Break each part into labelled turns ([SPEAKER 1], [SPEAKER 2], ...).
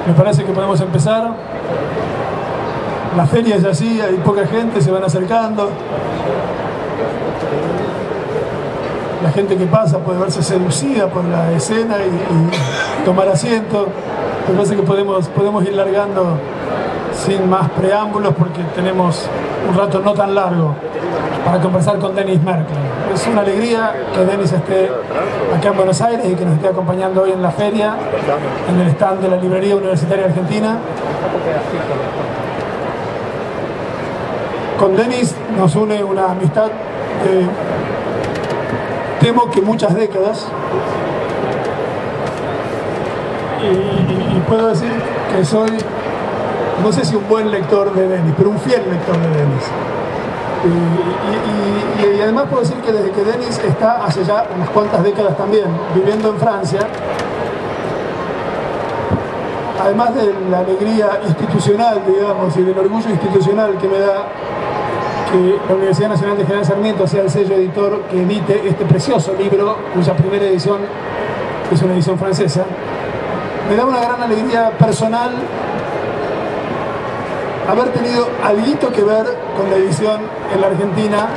[SPEAKER 1] Me parece que podemos empezar. La feria es así, hay poca gente, se van acercando. La gente que pasa puede verse seducida por la escena y tomar asiento. Me parece que podemos ir largando sin más preámbulos porque tenemos un rato no tan largo para conversar con Denis Merkel. Es una alegría que Denis esté acá en Buenos Aires y que nos esté acompañando hoy en la feria, en el stand de la Librería Universitaria Argentina. Con Denis nos une una amistad temo que muchas décadas, y puedo decir que soy, no sé si un buen lector de Denis, pero un fiel lector de Denis. Y además puedo decir que desde que Denis está hace ya unas cuantas décadas también viviendo en Francia, además de la alegría institucional, digamos, y del orgullo institucional que me da que la Universidad Nacional de General Sarmiento sea el sello editor que emite este precioso libro, cuya primera edición es una edición francesa, me da una gran alegría personal haber tenido algo que ver con la edición en la Argentina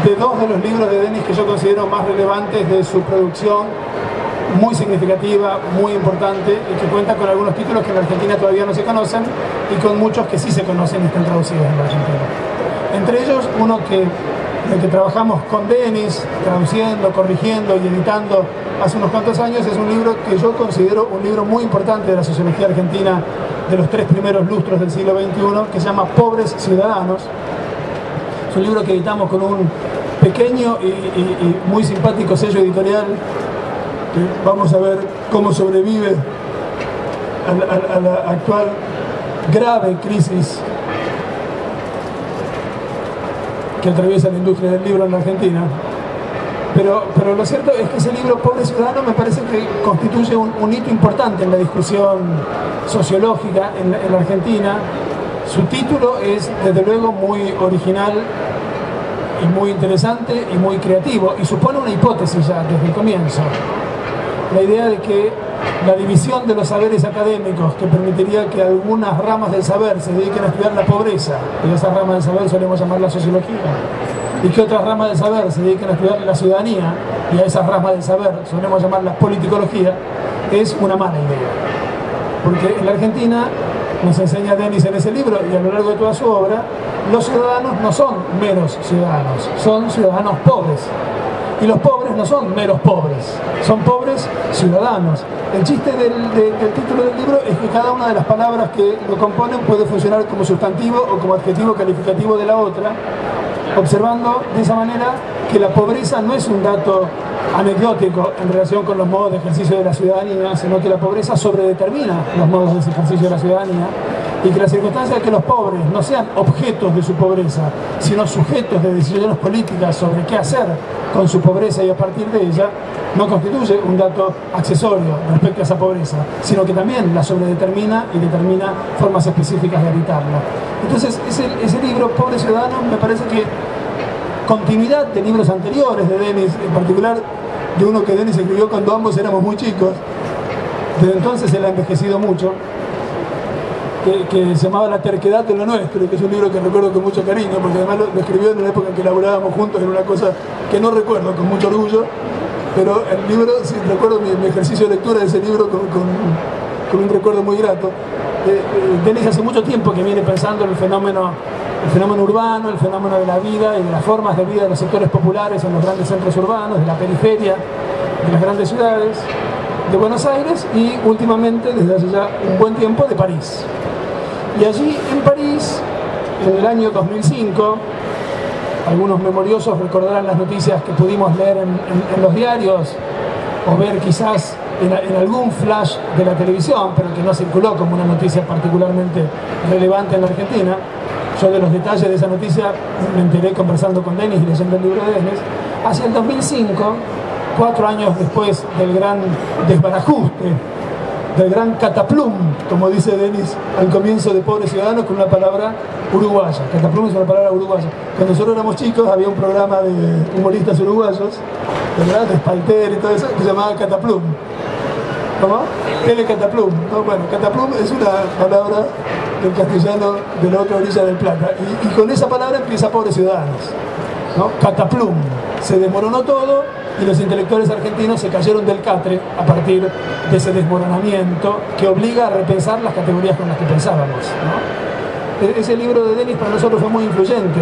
[SPEAKER 1] de dos de los libros de Denis que yo considero más relevantes de su producción, muy significativa, muy importante, y que cuenta con algunos títulos que en la Argentina todavía no se conocen y con muchos que sí se conocen y están traducidos en la Argentina. Entre ellos, uno en el que trabajamos con Denis, traduciendo, corrigiendo y editando hace unos cuantos años, es un libro que yo considero un libro muy importante de la sociología argentina de los 3 primeros lustros del siglo XXI, que se llama Pobres Ciudadanos. Es un libro que editamos con un pequeño y muy simpático sello editorial. Vamos a ver cómo sobrevive a la actual grave crisis que atraviesa la industria del libro en la Argentina. Pero lo cierto es que ese libro, Pobre Ciudadano, me parece que constituye un hito importante en la discusión sociológica en la Argentina. Su título es, desde luego, muy original y muy interesante y muy creativo, y supone una hipótesis ya desde el comienzo. La idea de que la división de los saberes académicos, que permitiría que algunas ramas del saber se dediquen a estudiar la pobreza, y esas ramas del saber solemos llamarla sociología, y que otras ramas del saber se dediquen a estudiar la ciudadanía, y a esas ramas del saber solemos llamarla politicología, es una mala idea. Porque en la Argentina, nos enseña Denis en ese libro y a lo largo de toda su obra, los ciudadanos no son meros ciudadanos, son ciudadanos pobres. Y los pobres no son meros pobres, son pobres ciudadanos. El chiste del título del libro es que cada una de las palabras que lo componen puede funcionar como sustantivo o como adjetivo calificativo de la otra, observando de esa manera que la pobreza no es un dato anecdótico en relación con los modos de ejercicio de la ciudadanía, sino que la pobreza sobredetermina los modos de ejercicio de la ciudadanía, y que la circunstancia de que los pobres no sean objetos de su pobreza, sino sujetos de decisiones políticas sobre qué hacer con su pobreza y a partir de ella, no constituye un dato accesorio respecto a esa pobreza, sino que también la sobredetermina y determina formas específicas de habitarla. Entonces, ese libro, Pobre Ciudadano, me parece que continuidad de libros anteriores de Denis, en particular de uno que Denis escribió cuando ambos éramos muy chicos, desde entonces él ha envejecido mucho, que se llamaba La terquedad de lo nuestro, que es un libro que recuerdo con mucho cariño, porque además lo escribió en una época en que laburábamos juntos, en una cosa que no recuerdo con mucho orgullo, pero el libro, sí, recuerdo mi ejercicio de lectura de ese libro con un recuerdo muy grato. Denis hace mucho tiempo que viene pensando en el fenómeno urbano, el fenómeno de la vida y de las formas de vida de los sectores populares en los grandes centros urbanos, de la periferia, de las grandes ciudades, de Buenos Aires y últimamente, desde hace ya un buen tiempo, de París. Y allí en París, en el año 2005, algunos memoriosos recordarán las noticias que pudimos leer en los diarios o ver quizás en algún flash de la televisión, pero que no circuló como una noticia particularmente relevante en la Argentina. Yo de los detalles de esa noticia me enteré conversando con Denis y leyendo el libro de Denis. Hacia el 2005, 4 años después del gran desbarajuste, del gran cataplum, como dice Denis al comienzo de Pobres Ciudadanos, con una palabra uruguaya. Cataplum es una palabra uruguaya. Cuando nosotros éramos chicos había un programa de humoristas uruguayos, ¿verdad?, de Spalter y todo eso, que se llamaba Cataplum. ¿Cómo? Telecataplum. No, bueno, cataplum es una palabra del castellano de la otra orilla del Plata. Y con esa palabra empieza Pobres Ciudadanos, ¿no? Cataplum. Se desmoronó todo y los intelectuales argentinos se cayeron del catre a partir de ese desmoronamiento que obliga a repensar las categorías con las que pensábamos, ¿no? Ese libro de Denis para nosotros fue muy influyente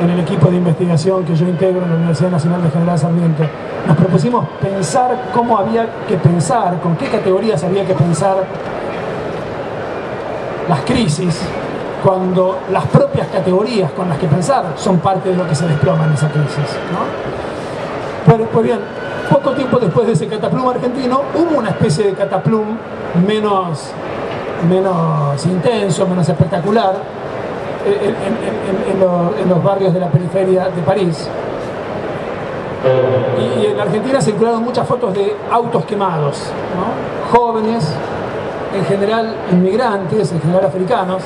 [SPEAKER 1] en el equipo de investigación que yo integro en la Universidad Nacional de General Sarmiento. Nos propusimos pensar cómo había que pensar, con qué categorías había que pensar las crisis, cuando las propias categorías con las que pensar son parte de lo que se desploma en esa crisis, ¿no? Bueno, pues bien, poco tiempo después de ese cataplum argentino, hubo una especie de cataplum menos intenso, menos espectacular, en los barrios de la periferia de París. Y en Argentina circularon muchas fotos de autos quemados, ¿no? Jóvenes, en general inmigrantes, en general africanos,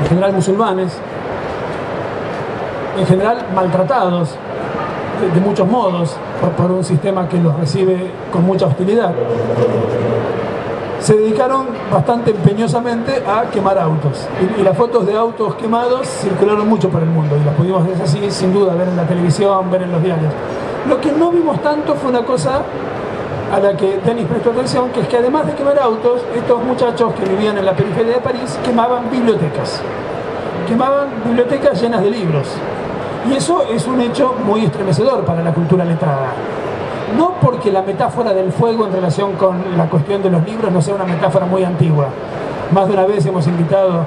[SPEAKER 1] en general musulmanes, en general maltratados de muchos modos por un sistema que los recibe con mucha hostilidad. Se dedicaron bastante empeñosamente a quemar autos. Y las fotos de autos quemados circularon mucho por el mundo y las pudimos ver así, sin duda, ver en la televisión, ver en los diarios. Lo que no vimos tanto fue una cosa a la que Denis prestó atención, que es que además de quemar autos, estos muchachos que vivían en la periferia de París quemaban bibliotecas. Quemaban bibliotecas llenas de libros. Y eso es un hecho muy estremecedor para la cultura letrada. No porque la metáfora del fuego en relación con la cuestión de los libros no sea una metáfora muy antigua. Más de una vez hemos invitado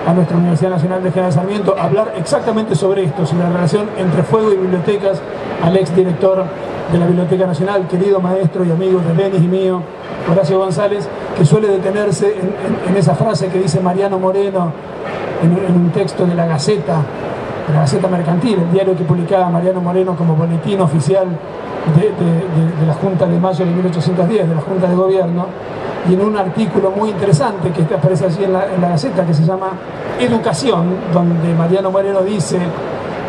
[SPEAKER 1] a nuestra Universidad Nacional de General Sarmiento a hablar exactamente sobre esto, sobre la relación entre fuego y bibliotecas, al exdirector de la Biblioteca Nacional, querido maestro y amigo de Denis y mío, Horacio González, que suele detenerse en esa frase que dice Mariano Moreno en un texto de la Gaceta Mercantil, el diario que publicaba Mariano Moreno como boletín oficial de la Junta de Mayo de 1810, de la Junta de Gobierno, y en un artículo muy interesante que aparece allí en la Gaceta, que se llama Educación, donde Mariano Moreno dice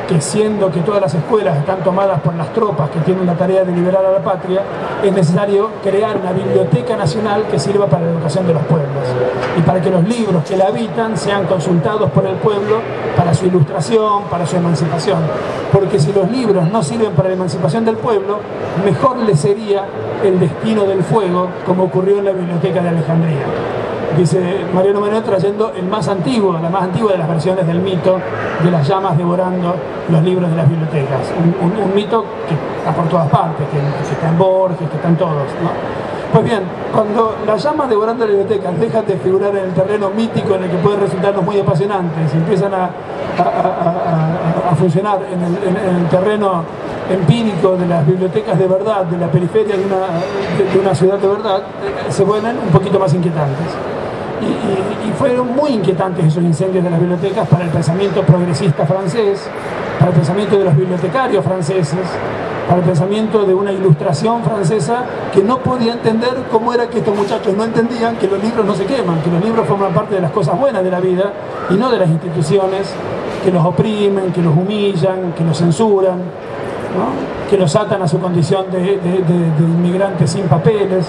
[SPEAKER 1] que siendo que todas las escuelas están tomadas por las tropas que tienen la tarea de liberar a la patria, es necesario crear una biblioteca nacional que sirva para la educación de los pueblos y para que los libros que la habitan sean consultados por el pueblo para su ilustración, para su emancipación. Porque si los libros no sirven para la emancipación del pueblo, mejor le sería el destino del fuego, como ocurrió en la Biblioteca de Alejandría. Dice Mariano Moreno, trayendo la más antigua de las versiones del mito de las llamas devorando los libros de las bibliotecas. Un mito que está por todas partes, que está en Borges, que está en todos, ¿no? Pues bien, cuando las llamas devorando las bibliotecas dejan de figurar en el terreno mítico en el que pueden resultarnos muy apasionantes y empiezan a funcionar en el terreno empírico de las bibliotecas de verdad, de la periferia de una ciudad de verdad, se vuelven un poquito más inquietantes. Y fueron muy inquietantes esos incendios de las bibliotecas para el pensamiento progresista francés, para el pensamiento de los bibliotecarios franceses, para el pensamiento de una ilustración francesa que no podía entender cómo era que estos muchachos no entendían que los libros no se queman, que los libros forman parte de las cosas buenas de la vida y no de las instituciones que los oprimen, que los humillan, que los censuran, ¿no? Que los atan a su condición de inmigrantes sin papeles.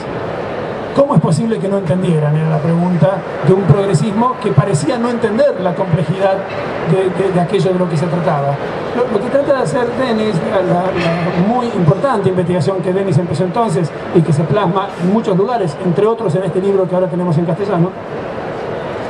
[SPEAKER 1] ¿Cómo es posible que no entendieran? Era la pregunta de un progresismo que parecía no entender la complejidad de aquello de lo que se trataba. Lo que trata de hacer Denis, la muy importante investigación que Denis empezó entonces y que se plasma en muchos lugares, entre otros en este libro que ahora tenemos en castellano,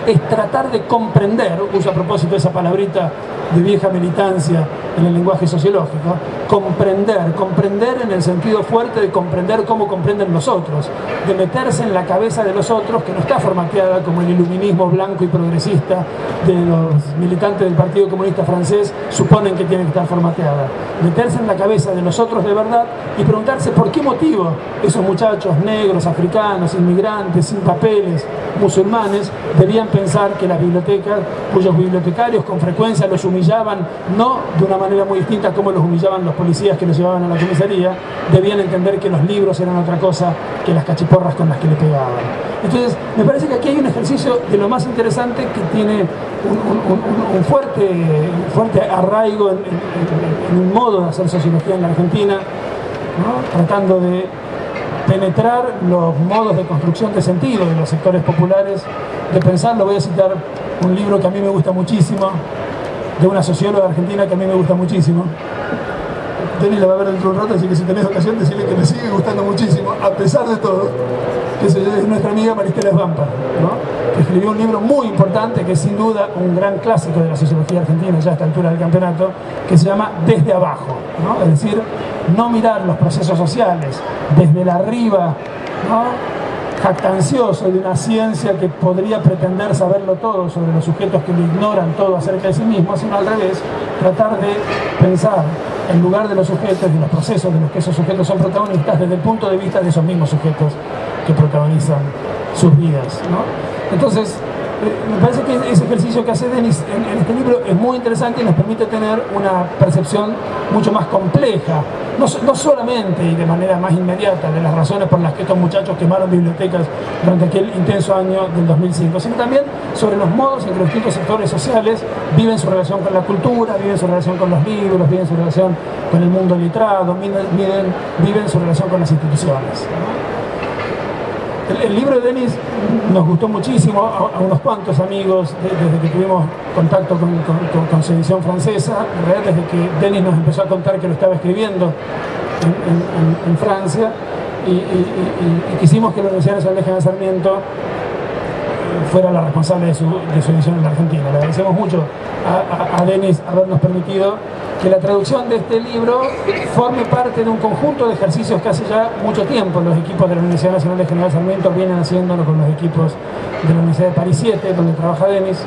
[SPEAKER 1] es tratar de comprender, uso a propósito esa palabrita de vieja militancia en el lenguaje sociológico, comprender en el sentido fuerte de comprender cómo comprenden los otros, de meterse en la cabeza de los otros, que no está formateada como el iluminismo blanco y progresista de los militantes del Partido Comunista Francés suponen que tiene que estar formateada. Meterse en la cabeza de los otros de verdad y preguntarse por qué motivo esos muchachos negros, africanos, inmigrantes, sin papeles, musulmanes, debían pensar que las bibliotecas, cuyos bibliotecarios con frecuencia los humillaban, no de una manera muy distinta como los humillaban los policías que los llevaban a la comisaría, debían entender que los libros eran otra cosa que las cachiporras con las que le pegaban. Entonces, me parece que aquí hay un ejercicio de lo más interesante que tiene un fuerte arraigo en un modo de hacer sociología en la Argentina, ¿no? Tratando de penetrar los modos de construcción de sentido de los sectores populares, de pensarlo. Voy a citar un libro que a mí me gusta muchísimo, de una socióloga argentina que a mí me gusta muchísimo. Denis la va a ver dentro de un rato, así que si tenés ocasión decirle que me sigue gustando muchísimo, a pesar de todo, que es nuestra amiga Maristela Svampa, ¿no? Que escribió un libro muy importante, que es sin duda un gran clásico de la sociología argentina ya a esta altura del campeonato, que se llama Desde Abajo, ¿no? Es decir, no mirar los procesos sociales desde el arriba, ¿no?, jactancioso de una ciencia que podría pretender saberlo todo sobre los sujetos que lo ignoran todo acerca de sí mismos, sino al revés, tratar de pensar en lugar de los sujetos y los procesos de los que esos sujetos son protagonistas desde el punto de vista de esos mismos sujetos que protagonizan sus vidas, ¿no? Entonces, me parece que ese ejercicio que hace Denis en este libro es muy interesante y nos permite tener una percepción mucho más compleja, no solamente y de manera más inmediata de las razones por las que estos muchachos quemaron bibliotecas durante aquel intenso año del 2005, sino también sobre los modos en que los distintos sectores sociales viven su relación con la cultura, viven su relación con los libros, viven su relación con el mundo literado, viven su relación con las instituciones, ¿no? El libro de Denis nos gustó muchísimo a unos cuantos amigos desde que tuvimos contacto con su edición francesa, desde que Denis nos empezó a contar que lo estaba escribiendo en Francia, y quisimos que la Universidad Nacional de General Sarmiento fuera la responsable de su edición en la Argentina. Le agradecemos mucho a Denis habernos permitido que la traducción de este libro forme parte de un conjunto de ejercicios que hace ya mucho tiempo los equipos de la Universidad Nacional de General Sarmiento vienen haciéndolo con los equipos de la Universidad de París 7, donde trabaja Denis.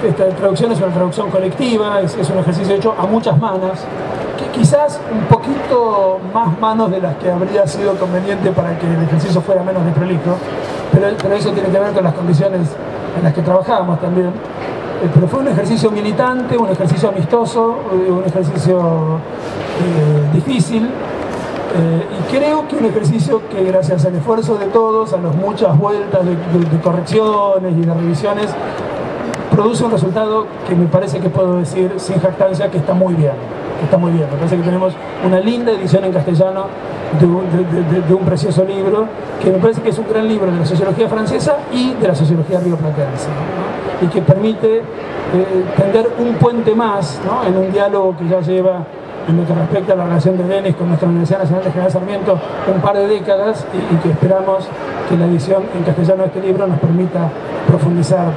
[SPEAKER 1] Esta traducción es una traducción colectiva, es un ejercicio hecho a muchas manos, que quizás un poquito más manos de las que habría sido conveniente para que el ejercicio fuera menos desprolijo, pero eso tiene que ver con las condiciones en las que trabajamos también. Pero fue un ejercicio militante, un ejercicio amistoso, un ejercicio difícil, y creo que un ejercicio que gracias al esfuerzo de todos, a las muchas vueltas de correcciones y de revisiones, produce un resultado que me parece que puedo decir sin jactancia que está muy bien. Me parece que tenemos una linda edición en castellano de un precioso libro, que me parece que es un gran libro de la sociología francesa y de la sociología rioplatense, ¿no? Y que permite tender un puente más, ¿no?, en un diálogo que ya lleva, en lo que respecta a la relación de Denis con nuestra Universidad Nacional de General Sarmiento, un par de décadas, y que esperamos que la edición en castellano de este libro nos permita profundizar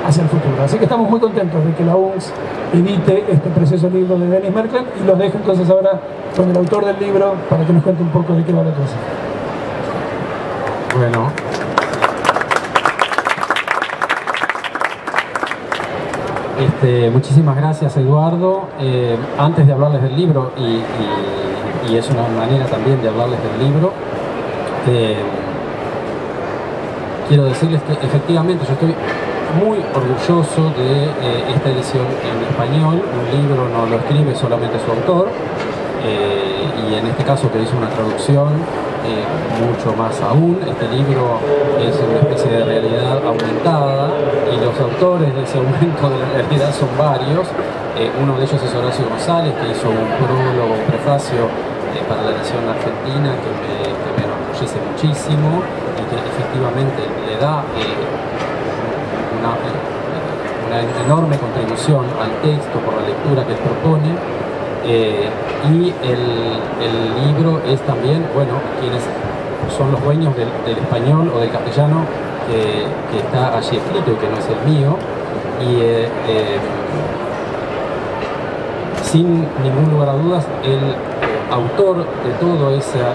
[SPEAKER 1] hacia el futuro. Así que estamos muy contentos de que la UNS edite este precioso libro de Denis Merklén, y los dejo entonces ahora con el autor del libro para que nos cuente un poco de qué va la cosa.
[SPEAKER 2] Bueno, muchísimas gracias, Eduardo. Antes de hablarles del libro, y es una manera también de hablarles del libro, quiero decirles que efectivamente yo estoy muy orgulloso de esta edición en español. Un libro no lo escribe solamente su autor, y en este caso que hizo una traducción, mucho más aún. Este libro es una especie de realidad aumentada, y los autores de ese aumento de la realidad son varios. Uno de ellos es Horacio González, que hizo un prólogo, un prefacio para la edición argentina que me enorgullece muchísimo, y que efectivamente le da una enorme contribución al texto por la lectura que él propone. Y el libro es también, bueno, quienes son los dueños del español o del castellano que está allí escrito y que no es el mío, y sin ningún lugar a dudas el autor de todo esa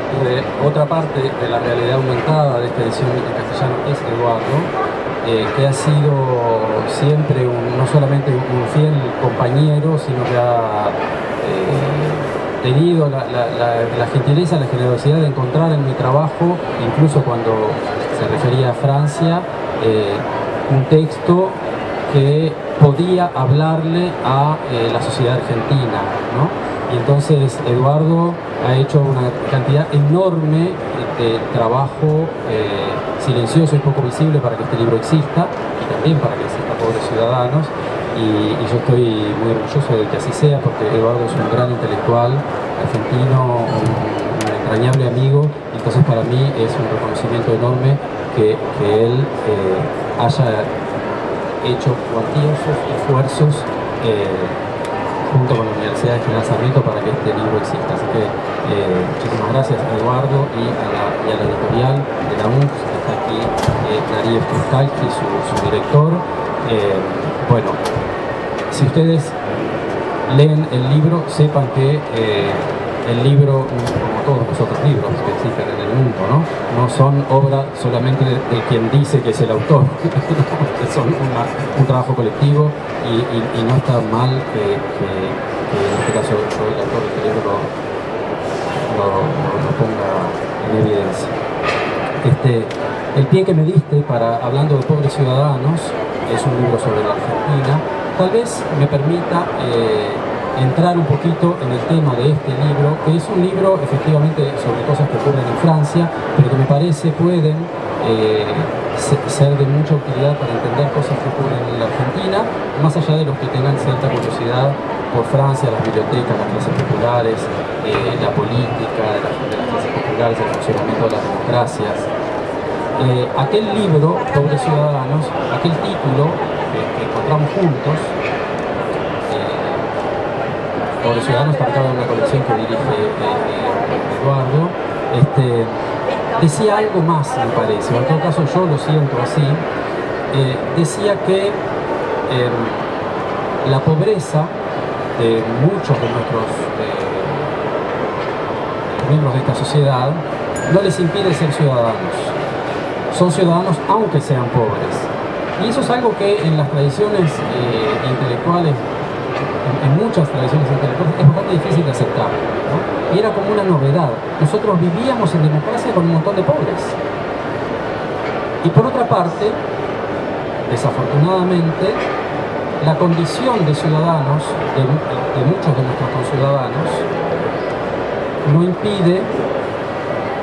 [SPEAKER 2] otra parte de la realidad aumentada de esta edición en castellano es Eduardo, que ha sido siempre no solamente un fiel compañero, sino que ha tenido la gentileza, la generosidad de encontrar en mi trabajo, incluso cuando se refería a Francia, un texto que podía hablarle a la sociedad argentina, ¿no? Y entonces Eduardo ha hecho una cantidad enorme de trabajo silencioso y poco visible para que este libro exista, y también para que exista Pobres Ciudadanos, y yo estoy muy orgulloso de que así sea, porque Eduardo es un gran intelectual argentino, un entrañable amigo, entonces para mí es un reconocimiento enorme que él haya hecho cuantiosos esfuerzos junto con la Universidad de General Sarmiento para que este libro exista. Así que muchísimas gracias a Eduardo y a la editorial de la UNCS, que está aquí, Darío Struskalski, su director. Bueno, si ustedes leen el libro, sepan que el libro, como todos los otros libros que existen en el mundo, no son obra solamente de quien dice que es el autor, son un trabajo colectivo y no está mal que en este caso yo, el autor de este libro, lo ponga en evidencia. El pie que me diste para hablando de pobres ciudadanos es un libro sobre la Argentina. Tal vez me permita entrar un poquito en el tema de este libro, que es un libro efectivamente sobre cosas que ocurren en Francia, pero que me parece pueden ser de mucha utilidad para entender cosas que ocurren en la Argentina, más allá de los que tengan cierta curiosidad por Francia, las bibliotecas, las clases populares, la política de las clases populares, el funcionamiento de las democracias. Aquel libro, Pobres Ciudadanos, aquel título que encontramos juntos, Pobres Ciudadanos, está marcado en una colección que dirige Eduardo, decía algo más, me parece, en todo caso yo lo siento así, decía que la pobreza de muchos de nuestros miembros de esta sociedad no les impide ser ciudadanos. Son ciudadanos aunque sean pobres. Y eso es algo que en las tradiciones intelectuales, en muchas tradiciones intelectuales, es bastante difícil de aceptar, ¿no? Y era como una novedad. Nosotros vivíamos en democracia con un montón de pobres. Y por otra parte, desafortunadamente, la condición de ciudadanos, de muchos de nuestros conciudadanos, no impide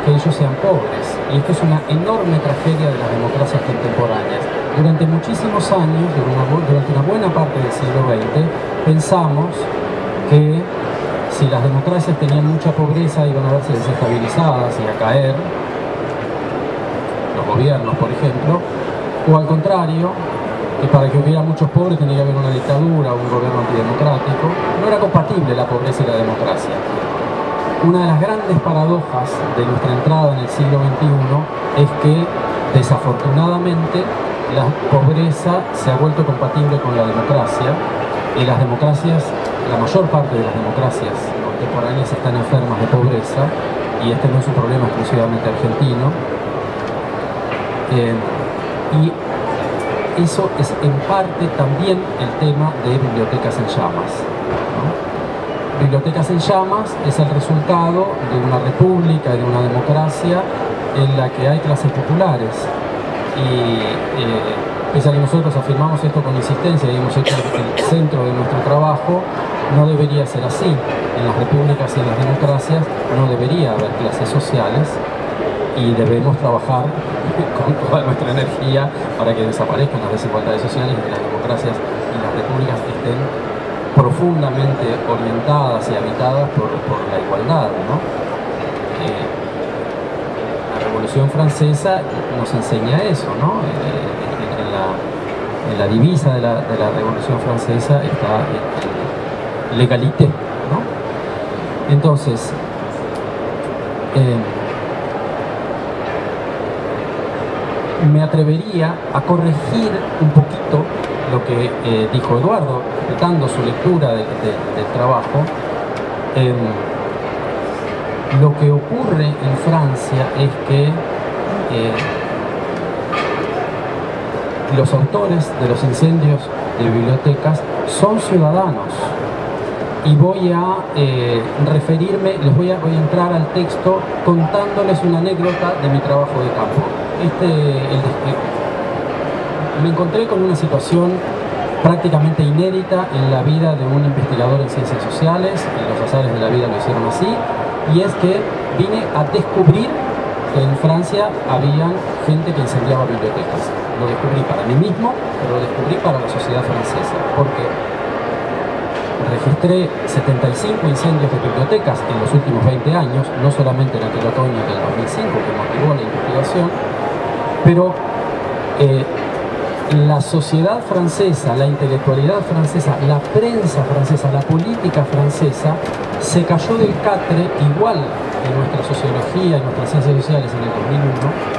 [SPEAKER 2] que ellos sean pobres. Y esto es una enorme tragedia de las democracias contemporáneas. Durante muchísimos años, durante una buena parte del siglo XX, pensamos que si las democracias tenían mucha pobreza iban a verse desestabilizadas y a caer, los gobiernos, por ejemplo, o al contrario, que para que hubiera muchos pobres tenía que haber una dictadura o un gobierno antidemocrático. No era compatible la pobreza y la democracia. Una de las grandes paradojas de nuestra entrada en el siglo XXI es que, desafortunadamente, la pobreza se ha vuelto compatible con la democracia y las democracias, la mayor parte de las democracias contemporáneas están enfermas de pobreza, y este no es un problema exclusivamente argentino. Y eso es en parte también el tema de Bibliotecas en Llamas, ¿no? Bibliotecas en Llamas es el resultado de una república y de una democracia en la que hay clases populares. Y pese a que nosotros afirmamos esto con insistencia y hemos hecho el centro de nuestro trabajo, no debería ser así. En las repúblicas y en las democracias no debería haber clases sociales, y debemos trabajar con toda nuestra energía para que desaparezcan las desigualdades sociales y que las democracias y las repúblicas estén profundamente orientadas y habitadas por la igualdad, ¿no? La Revolución Francesa nos enseña eso, ¿no? En la divisa de la Revolución Francesa está l'égalité, ¿no? Entonces, me atrevería a corregir un poquito lo que dijo Eduardo, respetando su lectura del trabajo. Lo que ocurre en Francia es que los autores de los incendios de bibliotecas son ciudadanos. Y voy a referirme, voy a entrar al texto contándoles una anécdota de mi trabajo de campo. Me encontré con una situación prácticamente inédita en la vida de un investigador en ciencias sociales, y los azares de la vida lo hicieron así, y es que vine a descubrir que en Francia había gente que incendiaba bibliotecas. Lo descubrí para mí mismo, pero lo descubrí para la sociedad francesa. ¿Por qué? registré 75 incendios de bibliotecas en los últimos 20 años, no solamente en aquel otoño del 2005 que motivó la investigación, pero la sociedad francesa, la intelectualidad francesa, la prensa francesa, la política francesa se cayó del catre igual en nuestra sociología, en nuestras ciencias sociales en el 2001,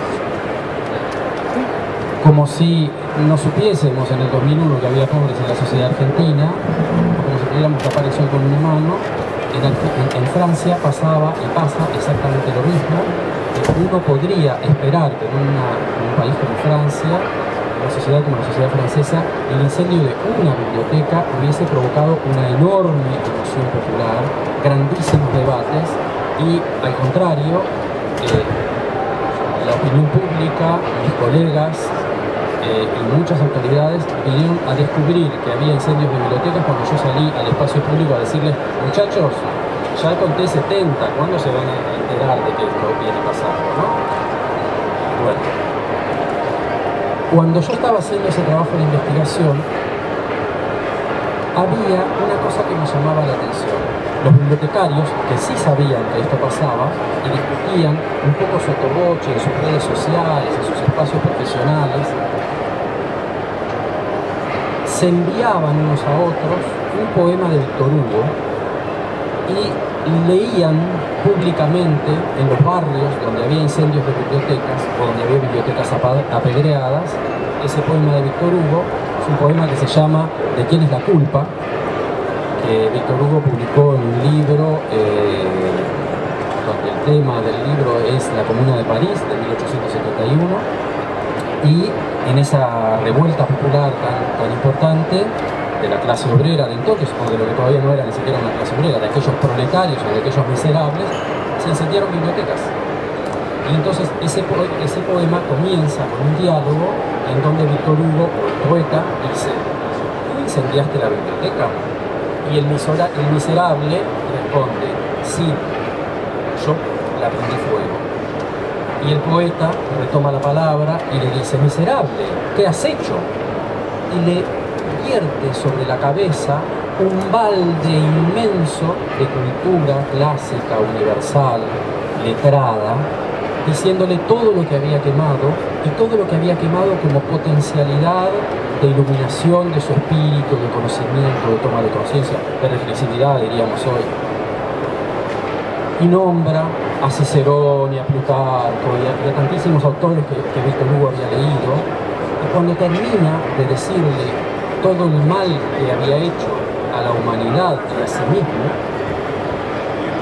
[SPEAKER 2] como si no supiésemos en el 2001 que había pobres en la sociedad argentina, como si pudiéramos tapar el sol con una mano. En Francia pasaba y pasa exactamente lo mismo. Uno podría esperar que en un país como Francia, una sociedad como la sociedad francesa, el incendio de una biblioteca hubiese provocado una enorme emoción popular, grandísimos debates y, al contrario, la opinión pública, mis colegas y muchas autoridades vinieron a descubrir que había incendios de bibliotecas cuando yo salí al espacio público a decirles: muchachos, ya conté 70, ¿cuándo se van a enterar de que esto viene pasando, ¿no? Bueno, cuando yo estaba haciendo ese trabajo de investigación, había una cosa que me llamaba la atención. Los bibliotecarios, que sí sabían que esto pasaba y discutían un poco sotoboche en sus redes sociales, en sus espacios profesionales, se enviaban unos a otros un poema de Víctor Hugo y leían públicamente en los barrios donde había incendios de bibliotecas o donde había bibliotecas apedreadas ese poema de Víctor Hugo. Es un poema que se llama ¿De quién es la culpa?, que Víctor Hugo publicó en un libro donde el tema del libro es la Comuna de París de 1871, y en esa revuelta popular tan importante de la clase obrera de entonces, o de lo que todavía no era ni siquiera una clase obrera, de aquellos proletarios o de aquellos miserables, se incendiaron bibliotecas. Y entonces ese poema comienza con un diálogo en donde Víctor Hugo, o el poeta, dice: ¿tú incendiaste la biblioteca? Y el miserable responde: sí, yo la prendí fuego. Y el poeta retoma la palabra y le dice: miserable, ¿qué has hecho? Y le vierte sobre la cabeza un balde inmenso de cultura clásica, universal, letrada, diciéndole todo lo que había quemado, y todo lo que había quemado como potencialidad de iluminación de su espíritu, de conocimiento, de toma de conciencia, de reflexividad, diríamos hoy. Y nombra a Cicerón y a Plutarco y a tantísimos autores que Víctor Hugo había leído, y cuando termina de decirle todo el mal que había hecho a la humanidad y a sí mismo,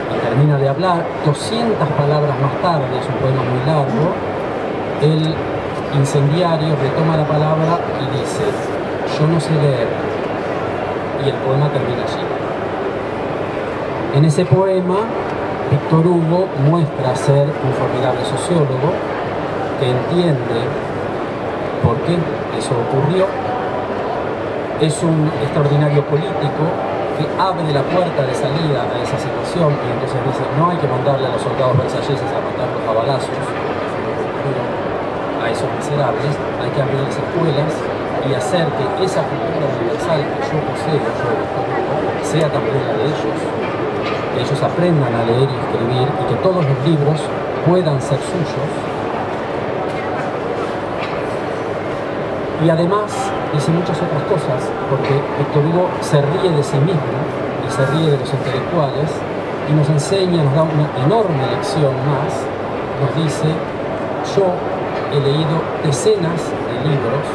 [SPEAKER 2] y termina de hablar, 200 palabras más tarde, es un poema muy largo, el incendiario retoma la palabra y dice: yo no sé leer, y el poema termina allí. En ese poema, Víctor Hugo muestra ser un formidable sociólogo que entiende por qué eso ocurrió. Es un extraordinario político que abre la puerta de salida a esa situación y entonces dice: no hay que mandarle a los soldados versalleses a matarlos a balazos, a esos miserables, hay que abrir las escuelas y hacer que esa cultura universal que yo poseo, sea también la de ellos, que ellos aprendan a leer y escribir y que todos los libros puedan ser suyos. Y además dice muchas otras cosas, porque Víctor Hugo se ríe de sí mismo y se ríe de los intelectuales y nos enseña, nos da una enorme lección más. Nos dice: yo he leído decenas de libros,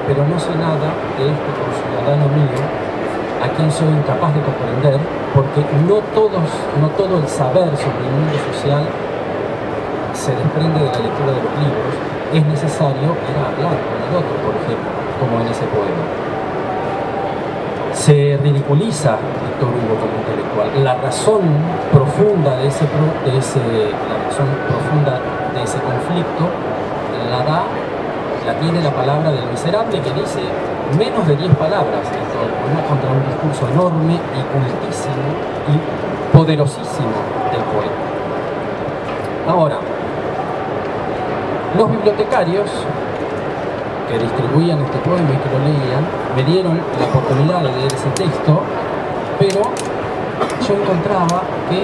[SPEAKER 2] pero no sé nada de este conciudadano mío, a quien soy incapaz de comprender, porque no todo el saber sobre el mundo social se desprende de la lectura de los libros. Es necesario ir a hablar con el otro, por ejemplo, como en ese poema. Se ridiculiza Víctor Hugo como intelectual. La razón profunda de ese conflicto la tiene la palabra del miserable, que dice menos de 10 palabras en todo el poema, contra un discurso enorme y cultísimo y poderosísimo del poeta. Ahora, los bibliotecarios, que que distribuían este poema y que lo leían, me dieron la oportunidad de leer ese texto, pero yo encontraba que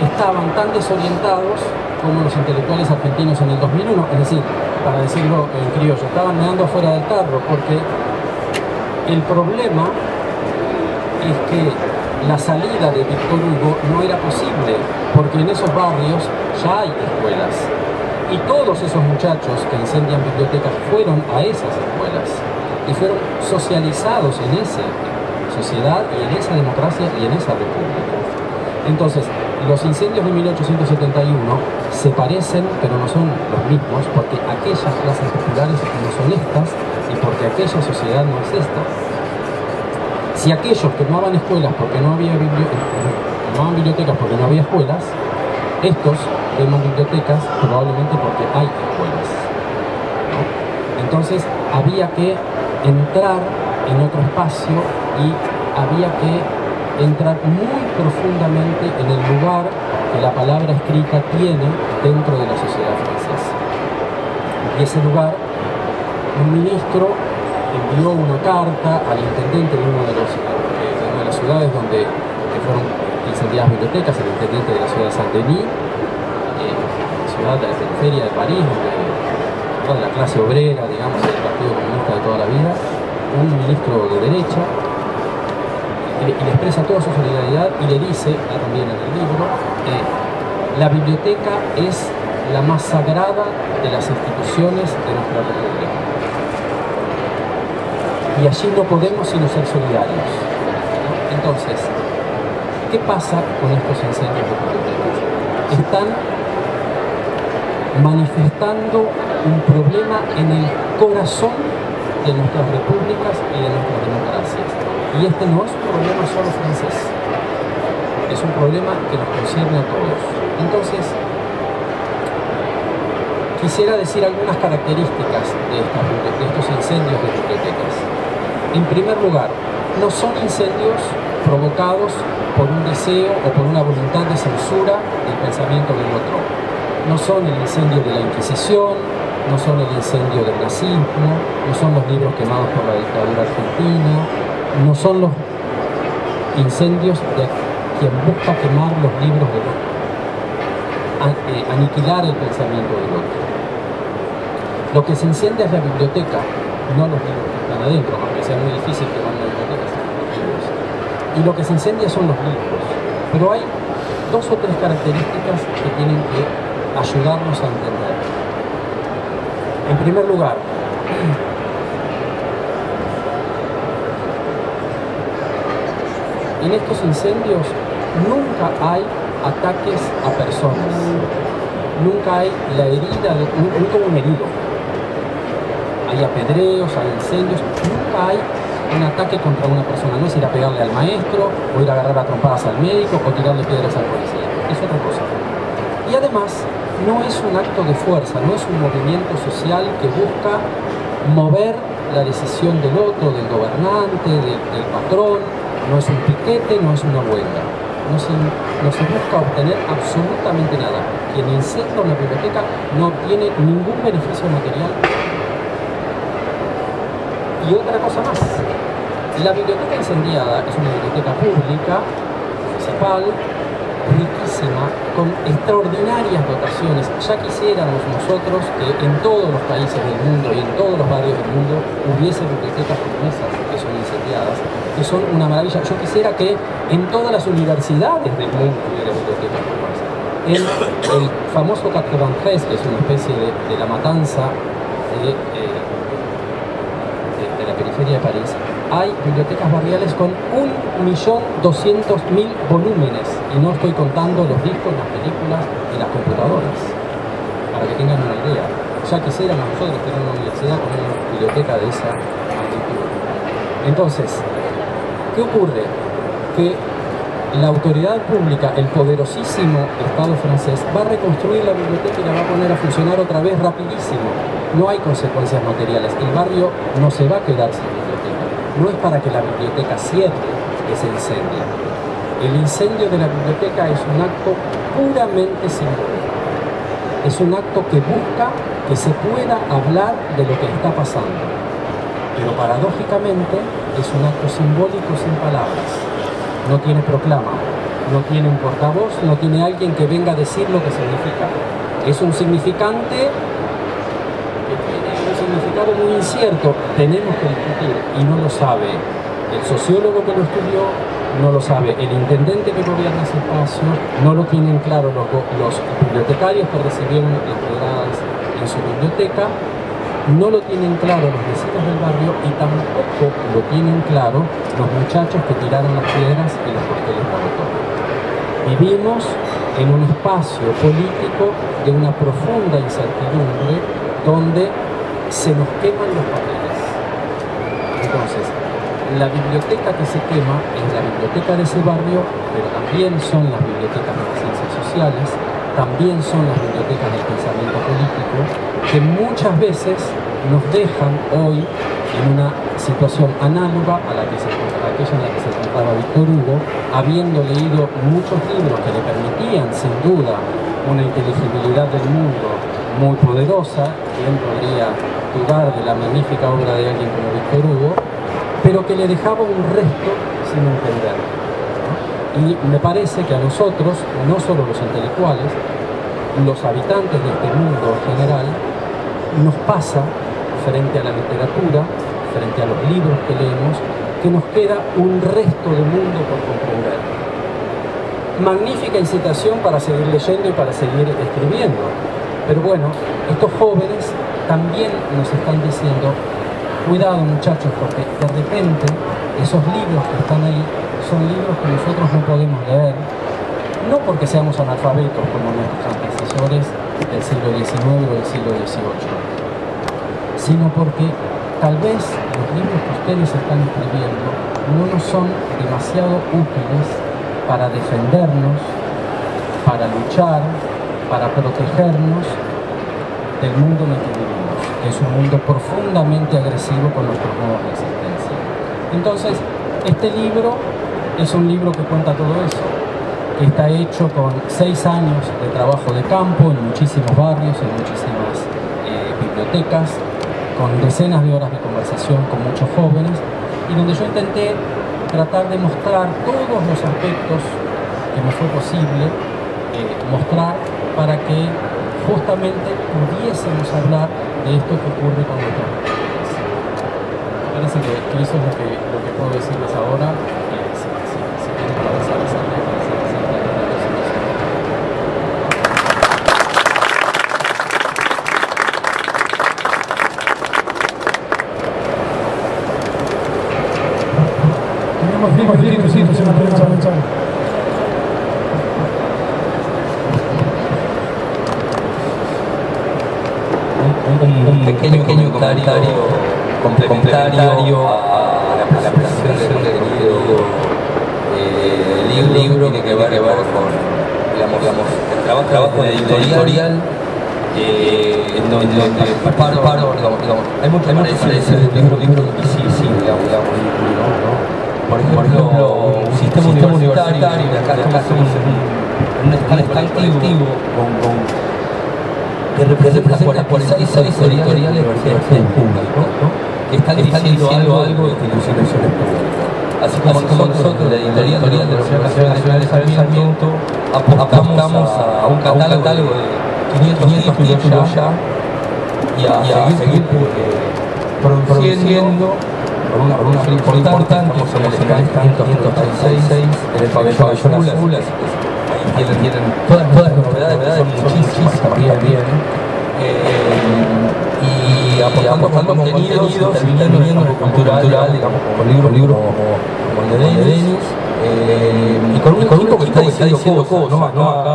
[SPEAKER 2] estaban tan desorientados como los intelectuales argentinos en el 2001, es decir, para decirlo en criollo, estaban nadando afuera del tarro, porque el problema es que la salida de Víctor Hugo no era posible, porque en esos barrios ya hay escuelas. Y todos esos muchachos que incendian bibliotecas fueron a esas escuelas y fueron socializados en esa sociedad y en esa democracia y en esa república. Entonces, los incendios de 1871 se parecen, pero no son los mismos, porque aquellas clases populares no son estas y porque aquella sociedad no es esta. Si aquellos quemaban escuelas porque no había bibliotecas porque no había escuelas, estos queman bibliotecas probablemente porque hay escuelas, ¿no? Entonces había que entrar en otro espacio y había que entrar muy profundamente en el lugar que la palabra escrita tiene dentro de la sociedad francesa. Y ese lugar, un ministro envió una carta al intendente de una de las ciudades donde fueron incendiadas bibliotecas, el intendente de la ciudad de Saint-Denis, ciudad de la periferia de París, donde la clase obrera, digamos, del Partido Comunista de toda la vida, un ministro de derecha, y le expresa toda su solidaridad y le dice, también en el libro, la biblioteca es la más sagrada de las instituciones de nuestra república. Y allí no podemos sino ser solidarios. Entonces, ¿qué pasa con estos incendios de bibliotecas? Están manifestando un problema en el corazón de nuestras repúblicas y de nuestras democracias. Y este no es un problema solo francés, es un problema que nos concierne a todos. Entonces, quisiera decir algunas características de estos incendios de bibliotecas. En primer lugar, no son incendios provocados por un deseo o por una voluntad de censura del pensamiento del otro. No son el incendio de la Inquisición, no son el incendio del nazismo, no son los libros quemados por la dictadura argentina, no son los incendios de quien busca quemar los libros del otro, aniquilar el pensamiento del otro. Lo que se incendia es la biblioteca, no los libros que están adentro, aunque sea muy difícil quemar una biblioteca sin los libros. Y lo que se incendia son los libros. Pero hay dos o tres características que tienen que ayudarnos a entender. En primer lugar, en estos incendios nunca hay ataques a personas, nunca hay la herida, nunca un herido. Hay apedreos, hay incendios, nunca hay un ataque contra una persona. No es ir a pegarle al maestro, o ir a agarrar a trompadas al médico, o tirarle piedras al policía. Es otra cosa. Y además, no es un acto de fuerza, no es un movimiento social que busca mover la decisión del otro, del gobernante, del patrón. No es un piquete, no es una huelga. No se busca obtener absolutamente nada. Quien incendia una biblioteca no obtiene ningún beneficio material. Y otra cosa más, la biblioteca incendiada es una biblioteca pública, municipal, riquísima, con extraordinarias dotaciones. Ya quisiéramos nosotros que en todos los países del mundo y en todos los barrios del mundo hubiese bibliotecas como esas que son incendiadas, que son una maravilla. Yo quisiera que en todas las universidades del mundo hubiera bibliotecas como esas. El famoso 93, que es una especie de la matanza de la periferia de París, hay bibliotecas barriales con 1.200.000 volúmenes, y no estoy contando los discos, las películas y las computadoras, para que tengan una idea. Ya quisiéramos nosotros tener una universidad con una biblioteca de esa magnitud. Entonces, ¿qué ocurre? Que la autoridad pública, el poderosísimo Estado francés, va a reconstruir la biblioteca y la va a poner a funcionar otra vez rapidísimo. No hay consecuencias materiales. El barrio no se va a quedar sin biblioteca. No es para que la biblioteca cierre que se incendia. El incendio de la biblioteca es un acto puramente simbólico. Es un acto que busca que se pueda hablar de lo que está pasando. pero paradójicamente es un acto simbólico sin palabras. No tiene proclama, no tiene un portavoz, no tiene alguien que venga a decir lo que significa. Es un significante que tiene un significado muy incierto. Tenemos que discutir, y no lo sabe el sociólogo que lo estudió, no lo sabe el intendente que gobierna ese espacio, no lo tienen claro los bibliotecarios que recibieron las pedradas en su biblioteca, no lo tienen claro los vecinos del barrio y tampoco lo tienen claro los muchachos que tiraron las piedras y los pasteles por todo. Vivimos en un espacio político de una profunda incertidumbre donde se nos queman los papeles. Entonces, la biblioteca que se quema es la biblioteca de ese barrio, pero también son las bibliotecas de las ciencias sociales, también son las bibliotecas del pensamiento político, que muchas veces nos dejan hoy en una situación análoga a aquella en la que se encontraba Víctor Hugo, habiendo leído muchos libros que le permitían, sin duda, una inteligibilidad del mundo muy poderosa. ¿Quién podría dudar de la magnífica obra de alguien como Víctor Hugo? Pero que le dejaba un resto sin entender. Y me parece que a nosotros, no solo los intelectuales, los habitantes de este mundo en general, nos pasa frente a la literatura, frente a los libros que leemos, que nos queda un resto de mundo por comprender. Magnífica incitación para seguir leyendo y para seguir escribiendo. Pero bueno, estos jóvenes también nos están diciendo: cuidado muchachos, porque de repente esos libros que están ahí son libros que nosotros no podemos leer, no porque seamos analfabetos como nuestros antecesores del siglo XIX o del siglo XVIII, sino porque tal vez los libros que ustedes están escribiendo no nos son demasiado útiles para defendernos, para luchar, para protegernos del mundo en el que vivimos, que es un mundo profundamente agresivo con nuestros modos de existencia. Entonces, este libro es un libro que cuenta todo eso, que está hecho con 6 años de trabajo de campo en muchísimos barrios, en muchísimas bibliotecas, con decenas de horas de conversación con muchos jóvenes, y donde yo intenté tratar de mostrar todos los aspectos que me fue posible mostrar para que justamente pudiésemos hablar de esto que ocurre con nuestras vidas. Me parece que eso es lo que puedo decirles ahora. Si quieren avanzar esa
[SPEAKER 3] un pequeño comentario complementario a la presentación del libro que tiene que ver con el trabajo editorial, en donde hay mucho parecido de un libro invisible, por ejemplo, un sistema universitario, acá estamos en un stand activo que representa 46 editoriales públicas, que están diciendo algo de instituciones públicas. Así como nosotros, la editorial de la Universidad Nacional de Sarmiento, apostamos a un catálogo de 500 títulos ya y a seguir produciendo por una serie importante. Estamos en el stand 136 en el pabellón azul, así que tienen todas las novedades, que son muchísimas también, y apostando contenidos, interviniendo en lo cultural, digamos, con libros como el de Denis, y con un tipo que está diciendo cosas, ¿no? Acá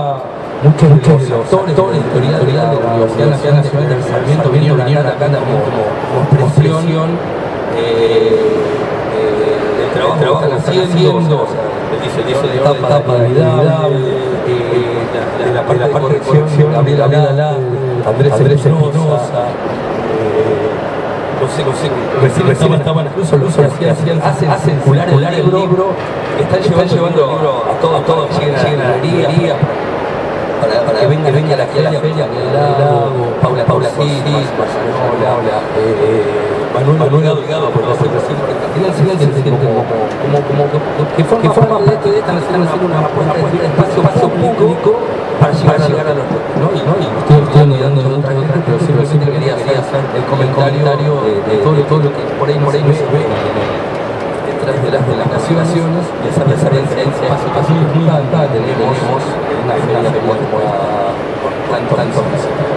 [SPEAKER 3] muchos de los autores editoriales de la Universidad Nacional de Sarmiento vinieron acá también como expresión del trabajo que están haciendo, el etapa de vida, de la parte de corrección, Gabriela Lala, Andrés Espinosa, recién estaban incluso los que hacen circular el libro, que están llevando el libro a todos, lleguen a la galería, para que venga la feria, Paula Giris, Manuel Obligado, por la siempre que forma parte de esta, están haciendo una apuesta de espacio público para llegar a los pueblos, ¿no? Y estoy olvidando de otra cosa, pero simplemente quería hacer el comentario de todo lo que por ahí no se ve detrás de las naciones y esa referencia espacio muy importante tenemos una feria que tanto visitas.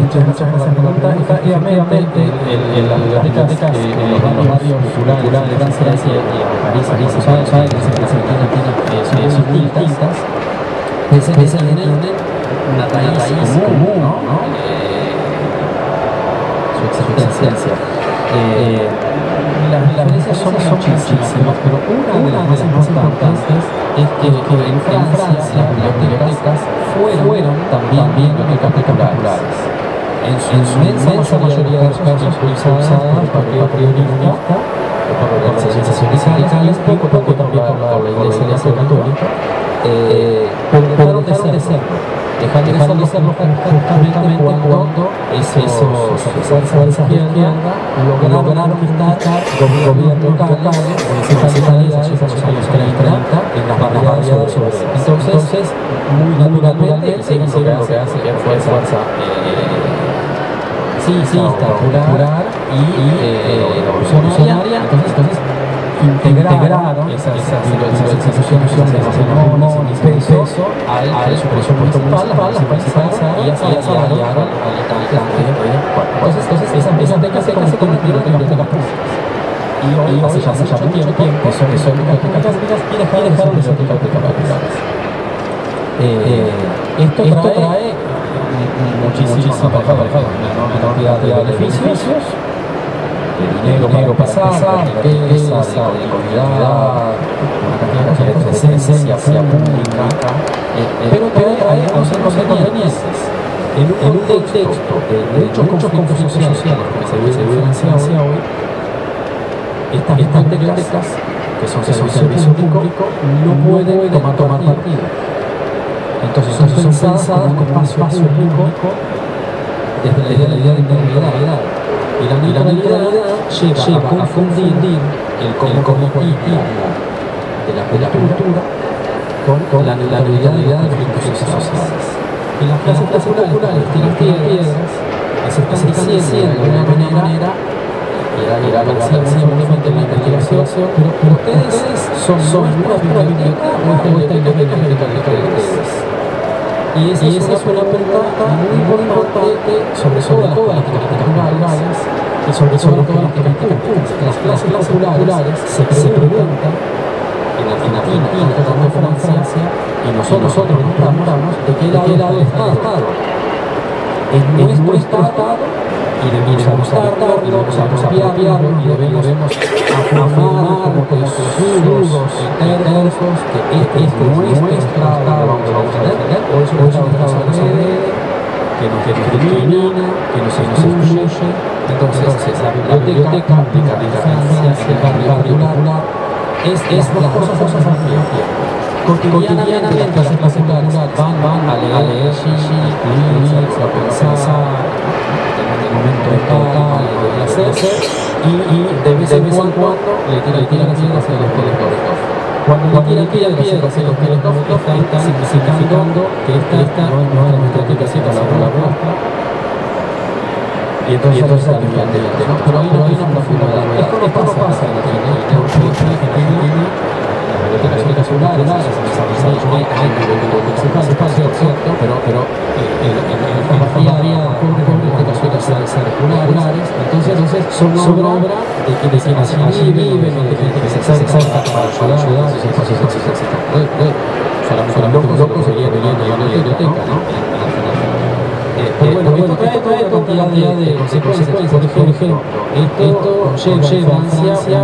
[SPEAKER 2] Muchas gracias por la pregunta. Efectivamente, las bibliotecas en los barrios rurales de Francia y París, saben que Argentina tiene son distintas, pese a tener una raíz común, ¿no? Su existencia. Las diferencias son muchísimas, pero una de las más importantes es que en Francia las bibliotecas fueron también bibliotecas particulares. En su inmensa mayoría de los casos impulsadas por el Partido Unionista o por organizaciones sindicales, poco también por la Iglesia Católica, dejaron de serlo. Dejaron de serlo justamente cuando esos fuerzas de izquierda lograron quitar gobiernos locales, municipalidades en los años 30 en las barriadas sobre. Entonces, muy naturalmente, se hizo lo que hace fuerza popular y revolucionaria. Entonces integraron esas instituciones de Napoleón y peso al presupuesto municipal y así aliaron al entonces esas bibliotecas se convirtieron en bibliotecas públicas. Y hoy hace ya mucho tiempo son bibliotecas públicas y dejaron de ser bibliotecas particulares. Esto trae muchísima aparejado, una enorme cantidad de beneficios, de dinero pasar, riqueza, de comunidad, una cantidad de presencia pública, pero hay algunos inconvenientes. En un contexto de muchos conflictos sociales que se vive en Francia hoy, estas bibliotecas, que son servicio público, no pueden tomar partido. Entonces son pensadas como espacio público desde la idea de neutralidad. Y la neutralidad llega a confundir el cognitismo de la cultura con la neutralidad de los discursos sociales. Y las clases populares tienen piedras que se están diciendo de alguna manera, y era lo que hacíamos en la investigación, pero ustedes son una biblioteca o esta biblioteca de ustedes. Y esa es una pregunta muy importante sobre todas las políticas rurales y sobre todas las políticas públicas. Las clases populares se preguntan en Argentina, en Francia, y nosotros nos preguntamos de qué lado está el Estado. Es nuestro Estado y debemos abordarlo, apropiarlo y debemos afirmar como seguros y tersos que este es nuestro Estado, vamos a tener, o es un Estado que nos discrimina, que nos excluye. Entonces, la biblioteca pública de Francia, en el barrio popular, es las cosas al pie. Cotidianamente las clases populares van a leer, a pensar, momento de total, de hacer, y de vez en cuando le tiran piedras hacia los teléfonos. Cuando le tira piedras hacia los telescopios, están significando que esta no es la biblioteca, sino la puerta. Y entonces está diferente, ¿no? Pero ahí no hay una profundidad. Esto no pasa en Latinoamérica. Las bibliotecas seculares, hay bibliotecas cierto, pero en la mayoría bibliotecas seculares, entonces son obra de quienes allí viven, de gente que se acerca para ayudar, solamente locos sería viniendo a la biblioteca, ¿no? Bueno, esto trae cantidad de consecuencias. Por ejemplo, esto conlleva en Francia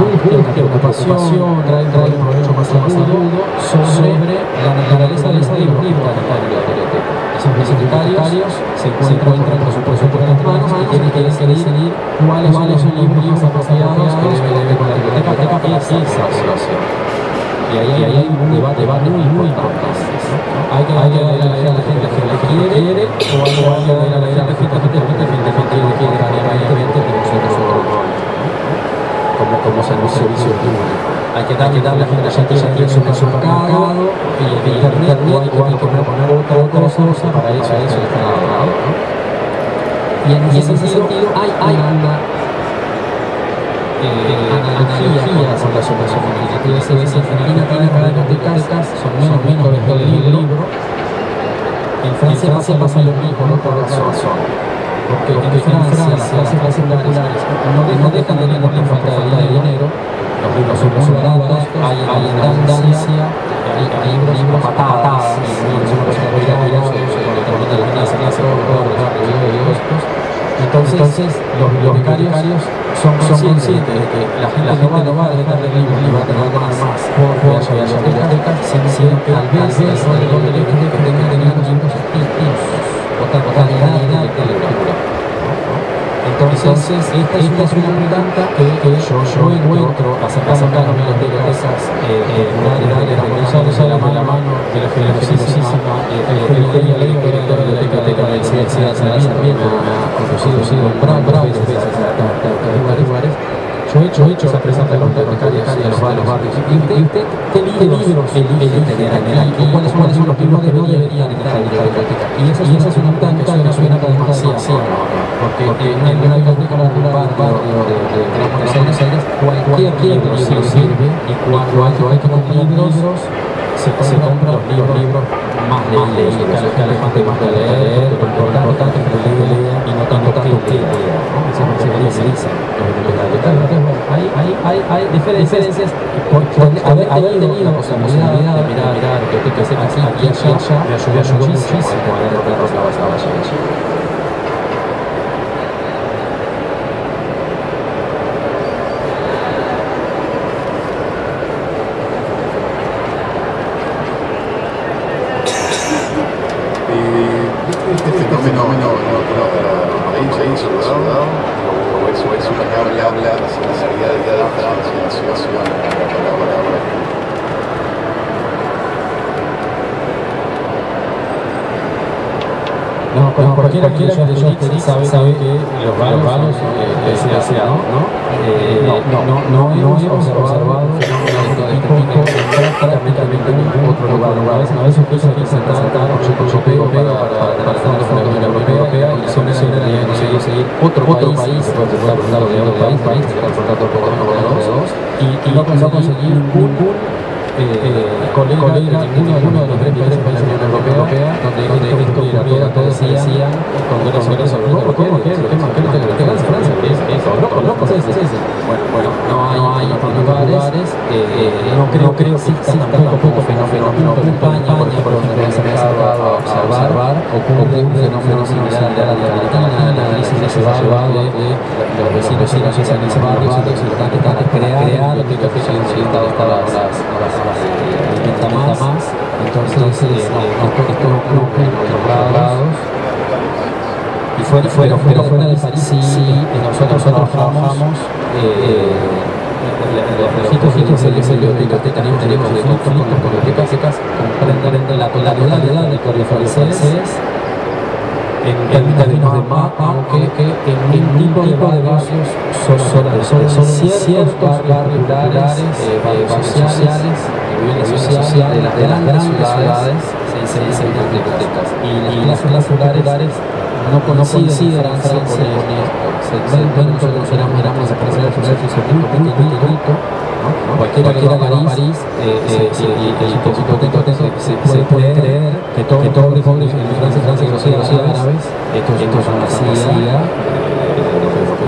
[SPEAKER 2] una preocupación, trae un provecho más agudo sobre la naturaleza de los libros que están en la biblioteca. Esos bibliotecarios se encuentran con su presupuesto en las manos y tienen que decidir cuáles son los libros más apropiados que debe con la biblioteca para esa población. Y ahí hay un debate muy importante. Hay que leer a la gente que le quiere, o hay que leer a la gente que quiere variamente, que nosotros como servicio público. Hay que darle a la gente que ya tiene un supermercado y el internet, o hay que proponer otra cosa para eso está elaborado. Y en ese sentido hay una analogía con la solución comunicativa. Si Argentina tiene bibliotecas, son menos del libro. En Francia pasa lo mismo, no por otra razón. Porque en Francia las clases populares no dejan de tener falta de dinero, los libros son muy baratos, hay abundancia, hay libros patadas, son los tirados, de las clases pobres. Entonces los bibliotecarios son conscientes de que la gente no va a dejar de libros ni va a tener más porque haya bibliotecas, sino que tal vez el rol de la biblioteca tenga que tener libros distintos, otra calidad de lectura. Entonces esta es una pregunta que yo encuentro acercando a las bibliotecas de la mano de la generosísima Eugenia Leiva, directora de la biblioteca de la Universidad de Sarmiento, conocido en Bravo, lugares. Yo he hecho esa presentación de los barrios. ¿Y usted qué libros elige tener aquí? ¿Cuáles son los libros que no deberían estar en la biblioteca? Y esa es una pregunta que suena demasiado. Porque en una biblioteca popular de Buenos Aires, cualquier libro sirve, y cuando hay que comprar libros, se compran los libros más leídos, que a la gente más de leer, pero lo importante es que el libro lea y no tanto que lea. Eso se dice. Hay diferencias. Haber tenido la posibilidad de mirar que hacen aquí y allá me ayudó muchísimo a ver la basada. Cualquiera que yo sabe que los galos no hemos observado prácticamente ningún otro lugar. A veces pienso que se trata yo pego para el Fondo de la Unión Europea y son seguir otro país, después de tratar de otro país, y no conseguir ningún colega de ninguno de los tres países de la Unión Europea donde esto ocurriera. Todos decían Congreso ¿cómo que Francia? Bueno, no hay otros lugares, no creo que existan tampoco fenómenos España, por ejemplo, donde se ha acercado a observar, ocurre un fenómeno similar a la de Argentina, la crisis se ha llevado de los vecinos y las barrios importantes crear bibliotecas orientadas para las alimenta más, entonces esto no ocurre en otros lados. Y fuera de París sí, nosotros trabajamos los registros de biblioteca, tenemos conflictos con bibliotecas, comprenden la totalidad del territorio francés. en términos de mapa, aunque en un tipo de barrios solo ciertos barrios populares, barrios sociales, viviendas sociales de las grandes ciudades se dicen bibliotecas. Y las populares no coinciden en Francia con segmentos, nosotros éramos a parecer muy pequeñito, cualquiera que va a París se puede creer que todos los pobres en Francia los árabes, esto es una fantasía,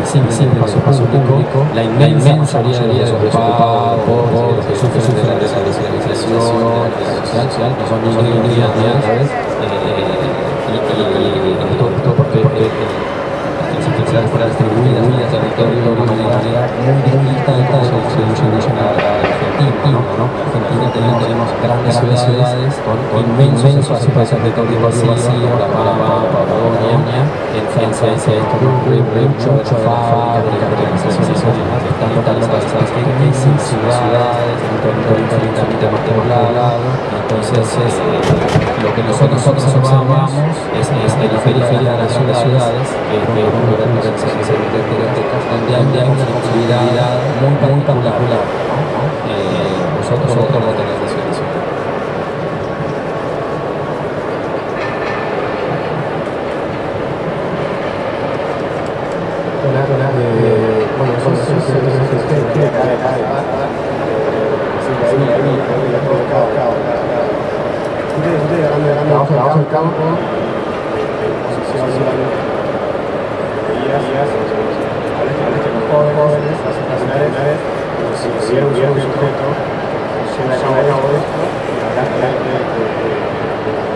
[SPEAKER 2] siempre paso público, la inmensa mayoría de los desocupados, pobres, que sufren de la deslocalización social, no son ni árabes, esto porque las actividades fueran distribuidas en el territorio de una manera muy distinta de cómo se distribuyen a Argentina, ¿no? Argentina tenemos grandes ciudades con inmensos espacios de territorio vacío, la Patagonia, en Francia esto ocurre mucho de fábricas, de organizaciones que están localizadas en ciudades, en un territorio infinitamente más poblado. Entonces, lo que nosotros observamos es la periferia de las ciudades, donde hay una actividad muy particular. Nosotros no tenemos esa situación.
[SPEAKER 4] Trabajo en campo, jóvenes, asociacionales, si vieron un sujeto, lleva a cabo esto, hablar de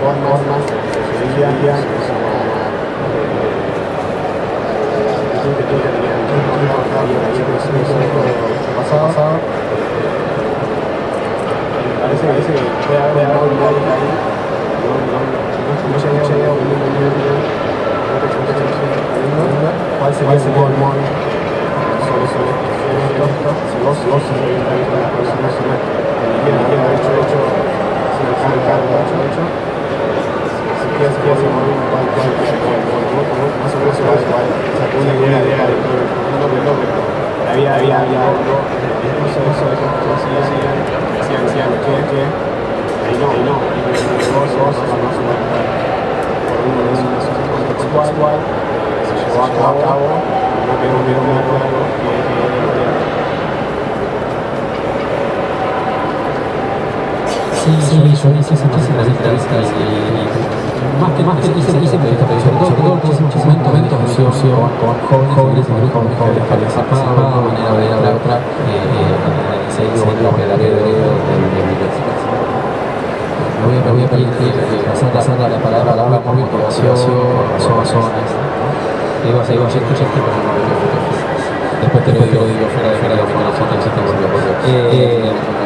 [SPEAKER 4] formas, de seguridad, pasado. Parece que puede haber un móvil ahí, no llegué a ¿cuál sería el móvil? Si vos ayuntamiento de la Policía Nacional tiene hecho sin dejar el cargo hecho, si quieres hacer un móvil, más o menos se va a sacar una idea de todo el nombre. Había algo, el proceso de construcción decían que ahí no, vos más o menos por uno de esos contextual se llevó a cabo, no quedó muy claro
[SPEAKER 2] Sí, yo hice muchísimas entrevistas y más que hice sobre todo muchísimos momentos de ocio con jóvenes y grupos jóvenes que participaban de una manera o de otra se hizo la pedagogía de bibliotecas. Me voy a permitir pasar la palabra a la motivación, razones. Digo, escucha esto, pero no lo después te lo digo fuera de la formación que existe en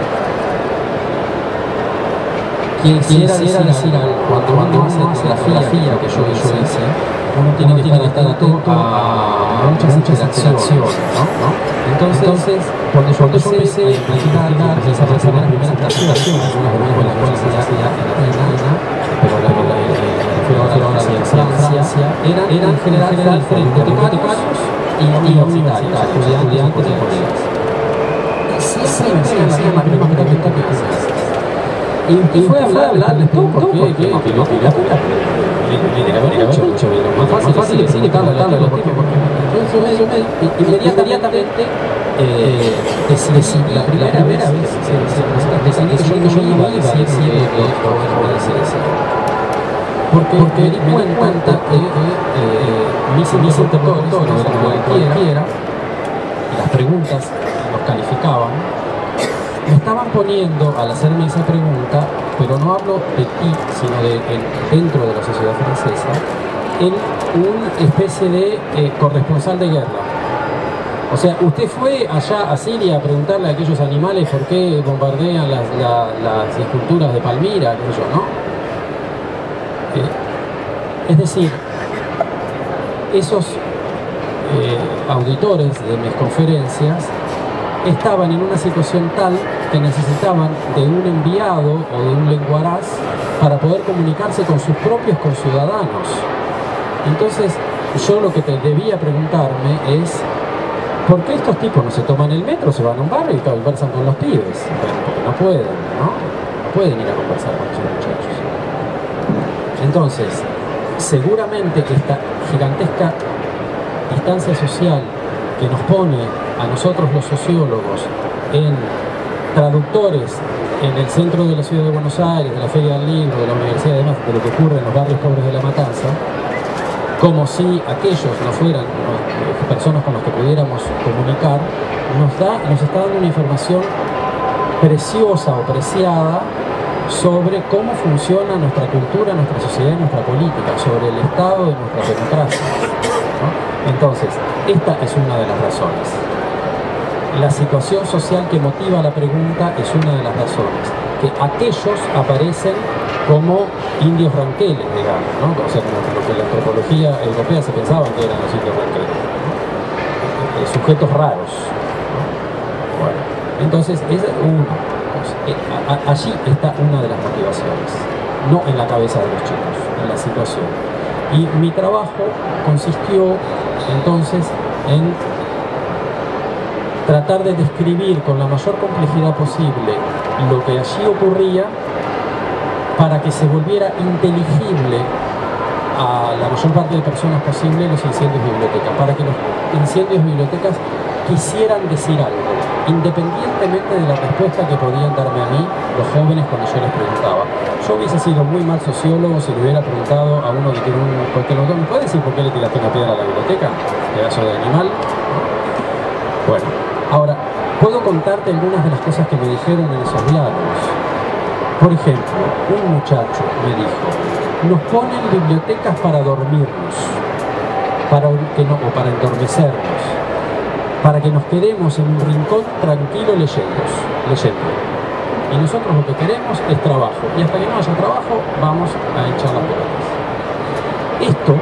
[SPEAKER 2] Quisiera decir algo, cuando uno hace la fila que yo hice, uno tiene que estar atento a muchas interacciones, ¿no? Entonces, cuando yo empecé a planificar esas primeras presentaciones, algunas de las cuales se hacía en Argentina, pero la ahora en Francia, eran en general bibliotecarios y universitarios, estudiantes y colegas. Siempre me hacían la misma pregunta que tú haces. Y fue a hablar de todo porque mucho, más fácil decir que estaba hablando de los tipos, porque inmediatamente decidí la primera vez decidí que yo iba a decir porque me di cuenta que mis interlocutores, cualquiera, y las preguntas los calificaban, me estaban poniendo al hacerme esa pregunta, pero no hablo de ti, sino dentro de la sociedad francesa, en una especie de corresponsal de guerra. O sea, usted fue allá a Siria a preguntarle a aquellos animales por qué bombardean las esculturas de Palmira, qué sé yo, ¿no? Es decir, esos auditores de mis conferencias estaban en una situación tal que necesitaban de un enviado o de un lenguaraz para poder comunicarse con sus propios conciudadanos. Entonces, yo lo que te debía preguntarme es, ¿por qué estos tipos no se toman el metro, se van a un barrio y conversan con los pibes? Porque no pueden, ¿no? No pueden ir a conversar con esos muchachos. Entonces, seguramente esta gigantesca distancia social que nos pone a nosotros los sociólogos en traductores en el centro de la ciudad de Buenos Aires, de la Feria del Libro, de la Universidad y demás, de lo que ocurre en los barrios pobres de La Matanza, como si aquellos no fueran personas con las que pudiéramos comunicar, nos está dando una información preciosa o preciada sobre cómo funciona nuestra cultura, nuestra sociedad y nuestra política, sobre el estado de nuestras democracias, ¿no? Entonces, esta es una de las razones. La situación social que motiva la pregunta es una de las razones. Que aquellos aparecen como indios ranqueles, digamos, ¿no? O sea, como lo que en la antropología europea se pensaban que eran los indios ranqueles, ¿no? Sujetos raros, ¿no? Bueno, entonces, esa es una cosa. Allí está una de las motivaciones, no en la cabeza de los chicos, en la situación. Y mi trabajo consistió entonces en tratar de describir con la mayor complejidad posible lo que allí ocurría para que se volviera inteligible a la mayor parte de personas posible los incendios de bibliotecas, para que los incendios de bibliotecas quisieran decir algo, independientemente de la respuesta que podían darme a mí los jóvenes cuando yo les preguntaba. Yo hubiese sido muy mal sociólogo si le hubiera preguntado a uno que tiene un cualquier ¿me puede decir por qué le tiraste una piedra a la biblioteca? ¿Pedazo de animal? Bueno, ahora, puedo contarte algunas de las cosas que me dijeron en esos diálogos. Por ejemplo, un muchacho me dijo, nos ponen bibliotecas para dormirnos, o para endormecernos, para que nos quedemos en un rincón tranquilo leyendo. Y nosotros lo que queremos es trabajo, y hasta que no haya trabajo vamos a echar las pelotas. Esto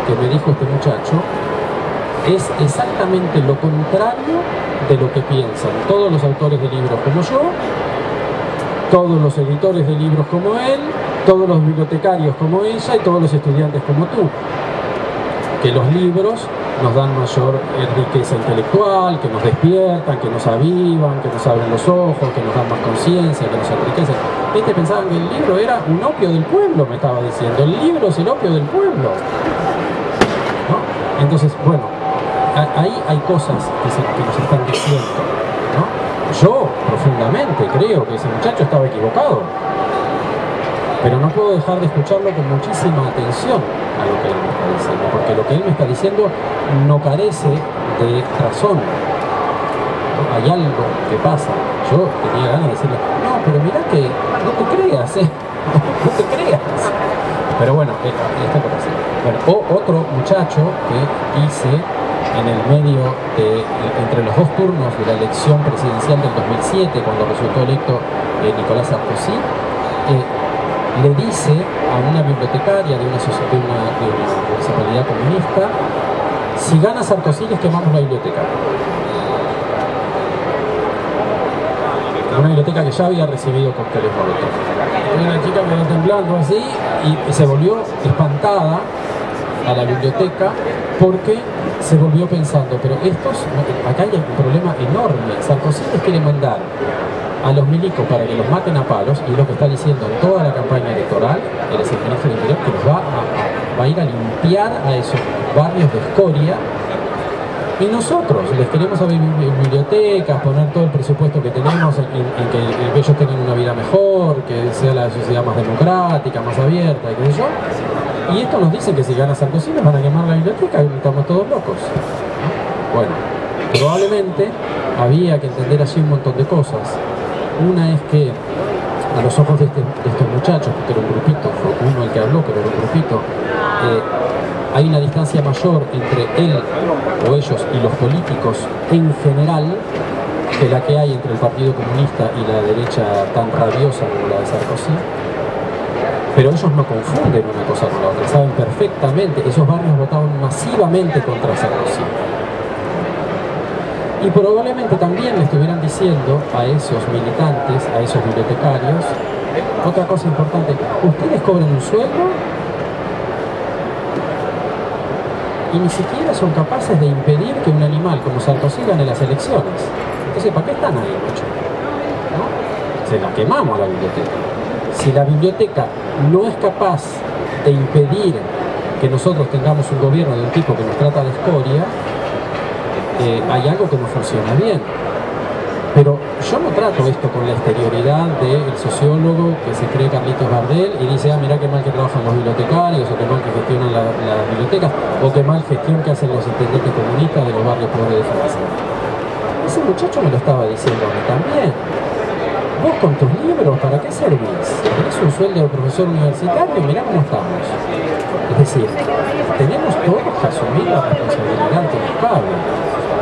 [SPEAKER 2] que me dijo este muchacho es exactamente lo contrario de lo que piensan todos los autores de libros como yo, todos los editores de libros como él, todos los bibliotecarios como ella y todos los estudiantes como tú. Que los libros nos dan mayor riqueza intelectual, que nos despiertan, que nos avivan, que nos abren los ojos, que nos dan más conciencia, que nos enriquecen. Pensaban que el libro era un opio del pueblo, me estaba diciendo. El libro es el opio del pueblo, ¿no? Entonces, bueno, ahí hay cosas que nos están diciendo, ¿no? Yo profundamente creo que ese muchacho estaba equivocado, pero no puedo dejar de escucharlo con muchísima atención a lo que él me está diciendo, porque lo que él me está diciendo no carece de razón. Hay algo que pasa. Yo tenía ganas de decirle, no, pero mirá que no te creas, no te creas. Pero bueno, esta cosa así. Bueno, otro muchacho que hice en el medio entre los dos turnos de la elección presidencial del 2007, cuando resultó electo Nicolás Sarkozy, le dice a una bibliotecaria de una municipalidad comunista, si gana Sarkozy les quemamos la biblioteca. Una biblioteca que ya había recibido cócteles molotov. Una chica me quedó temblando así y se volvió espantada a la biblioteca porque se volvió pensando, pero acá hay un problema enorme. Sarkozy les quiere mandar a los milicos para que los maten a palos, y es lo que está diciendo en toda la campaña electoral, él es el ministro del Interior, que los va a ir a limpiar a esos barrios de escoria, y nosotros les queremos abrir bibliotecas, poner todo el presupuesto que tenemos en que ellos tengan una vida mejor, que sea la sociedad más democrática, más abierta, y qué sé yo. Y esto nos dicen que si gana Sarkozy nos van a quemar la biblioteca y estamos todos locos. Bueno, probablemente había que entender así un montón de cosas. Una es que a los ojos de estos muchachos, porque era un grupito, fue uno el que habló, pero era un grupito, hay una distancia mayor entre él o ellos y los políticos en general que la que hay entre el Partido Comunista y la derecha tan rabiosa como la de Sarkozy. Pero ellos no confunden una cosa con la otra, saben perfectamente, esos barrios votaban masivamente contra Sarkozy. Y probablemente también le estuvieran diciendo a esos militantes, a esos bibliotecarios, otra cosa importante, ¿ustedes cobran un sueldo? y ni siquiera son capaces de impedir que un animal como Sarkozy gane las elecciones. Entonces, ¿para qué están ahí, mucho? ¿No? Se la quemamos a la biblioteca. Si la biblioteca no es capaz de impedir que nosotros tengamos un gobierno de un tipo que nos trata de escoria, hay algo que no funciona bien. Pero yo no trato esto con la exterioridad del sociólogo que se cree Carlitos Gardel y dice, ah, mirá qué mal que trabajan los bibliotecarios, o qué mal que gestionan las bibliotecas, o qué mal gestión que hacen los intendentes comunistas de los barrios pobres de Francia. Ese muchacho me lo estaba diciendo a mí también. Vos con tus libros, ¿para qué servís? ¿Tenés un sueldo de profesor universitario? Mirá cómo estamos. Es decir, tenemos todos que asumir la responsabilidad que nos cabe.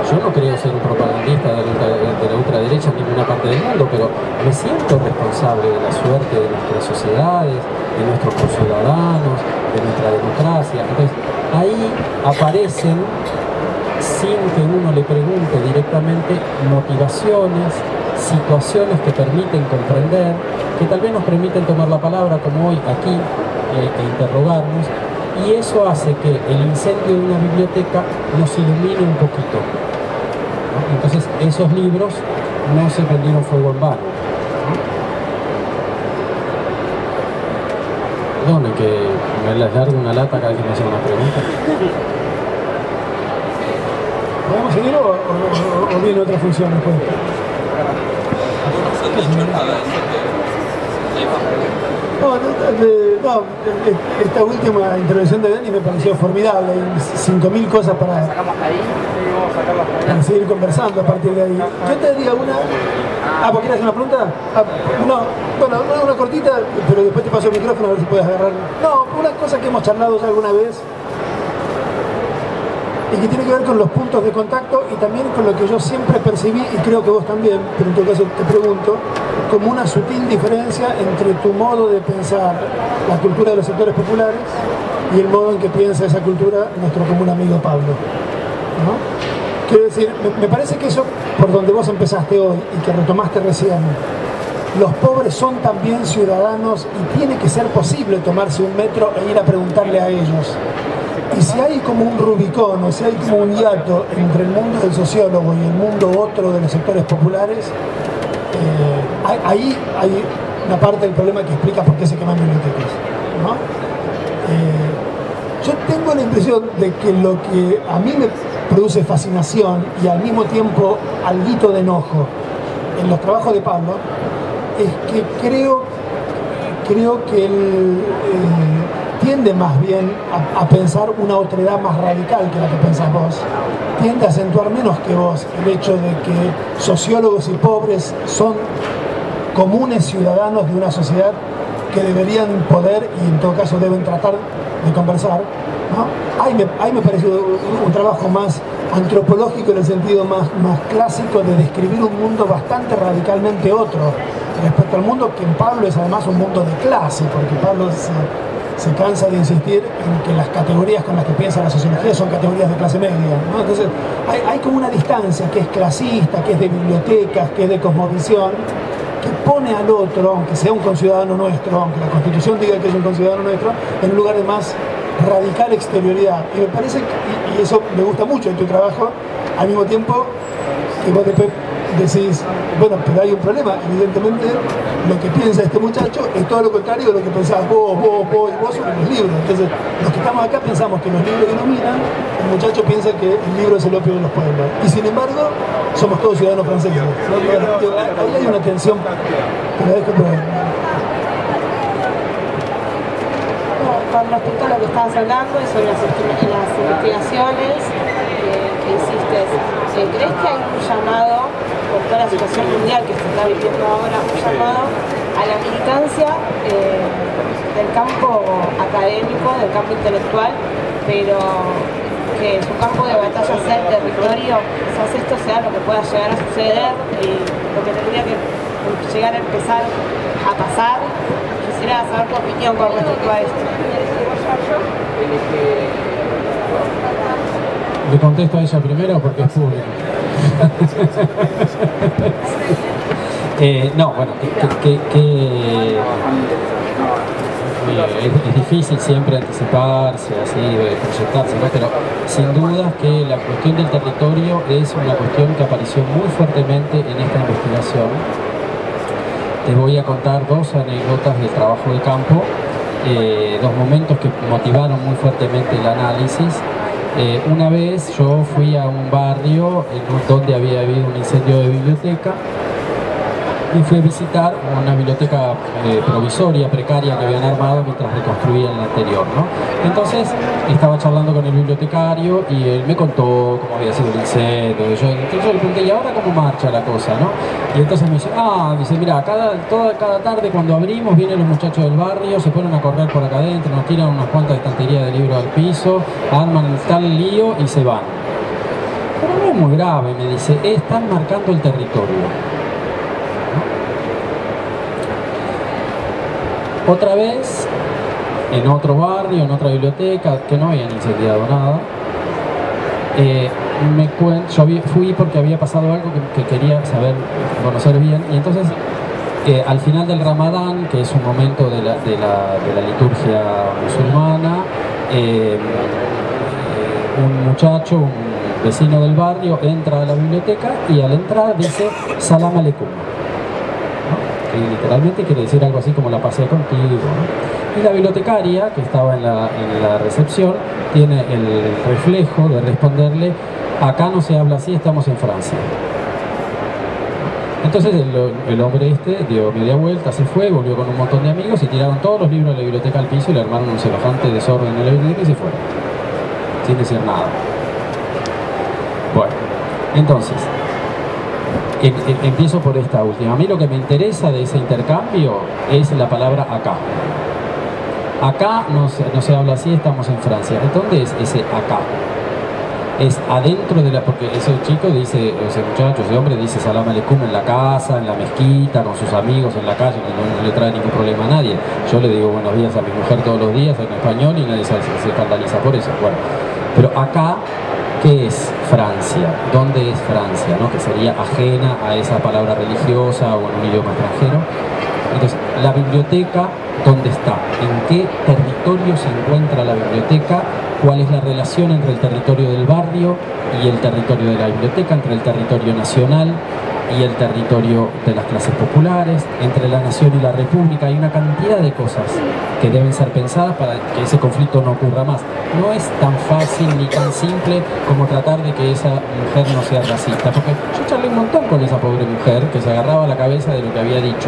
[SPEAKER 2] Yo no creo ser un propagandista de la ultraderecha en ninguna parte del mundo, pero me siento responsable de la suerte de nuestras sociedades, de nuestros conciudadanos, de nuestra democracia. Entonces, ahí aparecen, sin que uno le pregunte directamente, motivaciones, situaciones que permiten comprender, que tal vez nos permiten tomar la palabra como hoy aquí e interrogarnos, y eso hace que el incendio de una biblioteca nos ilumine un poquito. Entonces esos libros no se prendieron fuego en vano. Perdone que me les largo una lata cada vez que me hacen una pregunta.
[SPEAKER 1] ¿Podemos seguir o viene otra función después? No, esta última intervención de Denis me pareció formidable. Hay 5.000 cosas para seguir conversando a partir de ahí. Yo te diría una... ¿vos quieres hacer una pregunta? No, bueno, una cortita, pero después te paso el micrófono a ver si puedes agarrar. No, una cosa que hemos charlado ya alguna vez y que tiene que ver con los puntos de contacto y también con lo que yo siempre percibí, y creo que vos también, pero en todo caso te pregunto, como una sutil diferencia entre tu modo de pensar la cultura de los sectores populares y el modo en que piensa esa cultura nuestro común amigo Pablo, ¿no? Quiero decir, me parece que eso, por donde vos empezaste hoy y que retomaste recién, los pobres son también ciudadanos y tiene que ser posible tomarse un metro e ir a preguntarle a ellos. Y si hay como un Rubicón, o si hay como un hiato entre el mundo del sociólogo y el mundo otro de los sectores populares, ahí hay una parte del problema que explica por qué se queman bibliotecas, ¿no? Yo tengo la impresión de que lo que a mí me produce fascinación y al mismo tiempo alguito de enojo en los trabajos de Pablo es que creo que él tiende más bien a pensar una otredad más radical que la que pensás vos. Tiende a acentuar menos que vos el hecho de que sociólogos y pobres son comunes ciudadanos de una sociedad que deberían poder y en todo caso deben tratar de conversar, ¿no? Ahí me pareció un trabajo más antropológico en el sentido más clásico de describir un mundo bastante radicalmente otro respecto al mundo que en Pablo es además un mundo de clase, porque Pablo se cansa de insistir en que las categorías con las que piensa la sociología son categorías de clase media, ¿no? Entonces hay como una distancia que es clasista, que es de bibliotecas, que es de cosmovisión, que pone al otro, aunque sea un conciudadano nuestro, aunque la Constitución diga que es un conciudadano nuestro, en un lugar de más radical exterioridad. Y me parece, y eso me gusta mucho en tu trabajo, al mismo tiempo que vos después decís, bueno, pero hay un problema, evidentemente lo que piensa este muchacho es todo lo contrario de lo que pensás vos sobre los libros. Entonces, los que estamos acá pensamos que los libros iluminan, el muchacho piensa que el libro es el opio de los pueblos. Y sin embargo, somos todos ciudadanos franceses, ¿no? Ahí hay una tensión, te la dejo por...
[SPEAKER 5] Con respecto a lo que estabas hablando y sobre las investigaciones que hiciste, ¿crees que hay un llamado, por toda la situación mundial que se está viviendo ahora, un llamado a la militancia del campo académico, del campo intelectual, pero que su campo de batalla sea el territorio? Quizás esto sea lo que pueda llegar a suceder y lo que tendría que llegar a empezar a pasar. Quisiera saber tu opinión con respecto a esto.
[SPEAKER 2] Le contesto a ella primero porque es público. No, bueno, es difícil siempre anticiparse, así, proyectarse, ¿no? Pero sin duda que la cuestión del territorio es una cuestión que apareció muy fuertemente en esta investigación. Te voy a contar dos anécdotas del trabajo de campo, dos momentos que motivaron muy fuertemente el análisis. Una vez yo fui a un barrio donde había habido un incendio de biblioteca y fui a visitar una biblioteca provisoria, precaria, que habían armado mientras reconstruían la anterior, ¿no? Entonces estaba charlando con el bibliotecario y él me contó cómo había sido el incendio. Entonces yo le pregunté, ¿y ahora cómo marcha la cosa, no? Y entonces me dice, dice, mira, cada tarde cuando abrimos vienen los muchachos del barrio, se ponen a correr por acá adentro, nos tiran unas cuantas estanterías de libros al piso, arman tal lío y se van. Pero no es muy grave, me dice, están marcando el territorio. Otra vez, en otro barrio, en otra biblioteca, que no habían incendiado nada, yo fui porque había pasado algo que quería conocer bien, y entonces al final del Ramadán, que es un momento de la liturgia musulmana, un muchacho, un vecino del barrio, entra a la biblioteca y al entrar dice Salam Aleikum. Y literalmente quiere decir algo así como la pasé contigo, ¿no? Y la bibliotecaria, que estaba en la recepción, tiene el reflejo de responderle, acá no se habla así, estamos en Francia. Entonces el hombre dio media vuelta, se fue, volvió con un montón de amigos y tiraron todos los libros de la biblioteca al piso y le armaron un semejante desorden en la biblioteca y se fueron, sin decir nada. Bueno, entonces empiezo por esta última. A mí lo que me interesa de ese intercambio es la palabra acá. Acá no se habla así, estamos en Francia. ¿Dónde es ese acá? Es adentro de porque ese chico dice, ese muchacho, ese hombre dice Salam Aleikum en la casa, en la mezquita, con sus amigos en la calle, no le trae ningún problema a nadie. Yo le digo buenos días a mi mujer todos los días en español y nadie se escandaliza por eso. Bueno, pero acá, ¿qué es Francia? ¿Dónde es Francia? ¿No? Que sería ajena a esa palabra religiosa o en un idioma extranjero. Entonces, la biblioteca, ¿dónde está? ¿En qué territorio se encuentra la biblioteca? ¿Cuál es la relación entre el territorio del barrio y el territorio de la biblioteca? Entre el territorio nacional y el territorio de las clases populares, entre la nación y la república. Hay una cantidad de cosas que deben ser pensadas para que ese conflicto no ocurra más. No es tan fácil ni tan simple como tratar de que esa mujer no sea racista, porque yo charlé un montón con esa pobre mujer que se agarraba a la cabeza de lo que había dicho.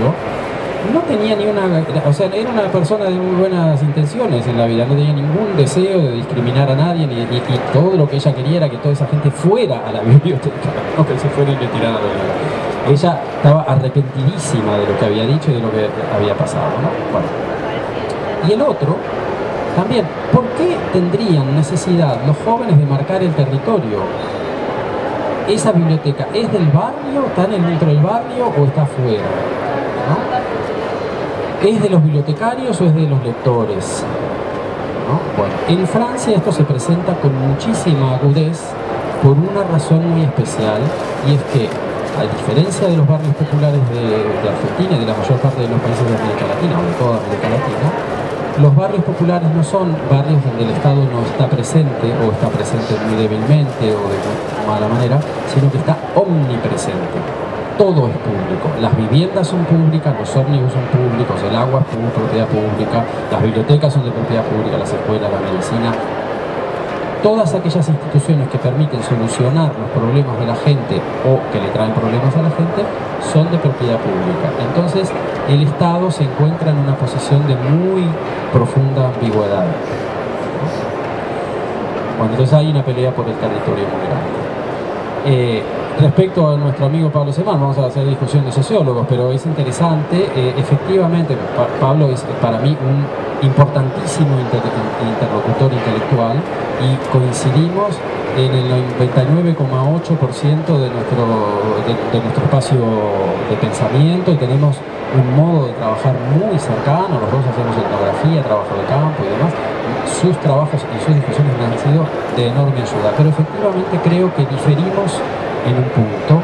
[SPEAKER 2] No tenía ni una, o sea, era una persona de muy buenas intenciones en la vida, no tenía ningún deseo de discriminar a nadie, y todo lo que ella quería era que toda esa gente fuera a la biblioteca, no que se fuera y le tiraran a los libros. Ella estaba arrepentidísima de lo que había dicho y de lo que había pasado, ¿no? Bueno. Y el otro, también, ¿por qué tendrían necesidad los jóvenes de marcar el territorio? ¿Esa biblioteca es del barrio, está dentro del barrio o está afuera? ¿No? ¿Es de los bibliotecarios o es de los lectores? ¿No? Bueno, en Francia esto se presenta con muchísima agudez por una razón muy especial, y es que, a diferencia de los barrios populares de Argentina y de la mayor parte de los países de América Latina, o de toda América Latina, los barrios populares no son barrios donde el Estado no está presente, o está presente muy débilmente o de mala manera, sino que está omnipresente. Todo es público, las viviendas son públicas, los ómnibus son públicos, el agua es propiedad pública, las bibliotecas son de propiedad pública, las escuelas, la medicina. Todas aquellas instituciones que permiten solucionar los problemas de la gente o que le traen problemas a la gente son de propiedad pública. Entonces el Estado se encuentra en una posición de muy profunda ambigüedad. Bueno, entonces hay una pelea por el territorio muy grande. Respecto a nuestro amigo Pablo Semán, vamos a hacer discusión de sociólogos, pero es interesante, efectivamente, Pablo es para mí un importantísimo interlocutor intelectual, y coincidimos en el 99,8% de nuestro espacio de pensamiento, y tenemos un modo de trabajar muy cercano. Los dos hacemos etnografía, trabajo de campo y demás. Sus trabajos y sus discusiones me han sido de enorme ayuda, pero efectivamente creo que diferimos en un punto.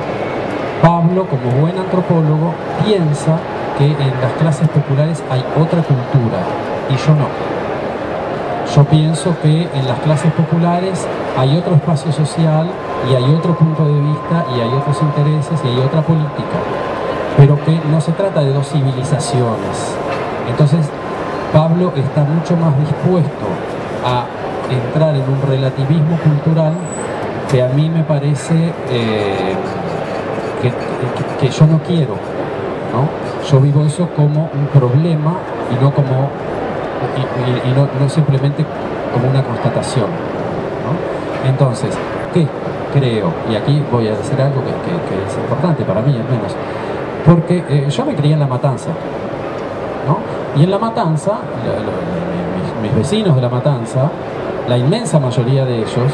[SPEAKER 2] Pablo, como buen antropólogo, piensa que en las clases populares hay otra cultura, y yo no. Yo pienso que en las clases populares hay otro espacio social y hay otro punto de vista y hay otros intereses y hay otra política, pero que no se trata de dos civilizaciones. Entonces Pablo está mucho más dispuesto a entrar en un relativismo cultural que a mí me parece que yo no quiero, ¿no? Yo vivo eso como un problema y no como no simplemente como una constatación, ¿no? Entonces, ¿qué creo? Y aquí voy a decir algo que es importante para mí al menos, porque yo me crié en La Matanza, ¿no? Y en La Matanza, mis vecinos de La Matanza, la inmensa mayoría de ellos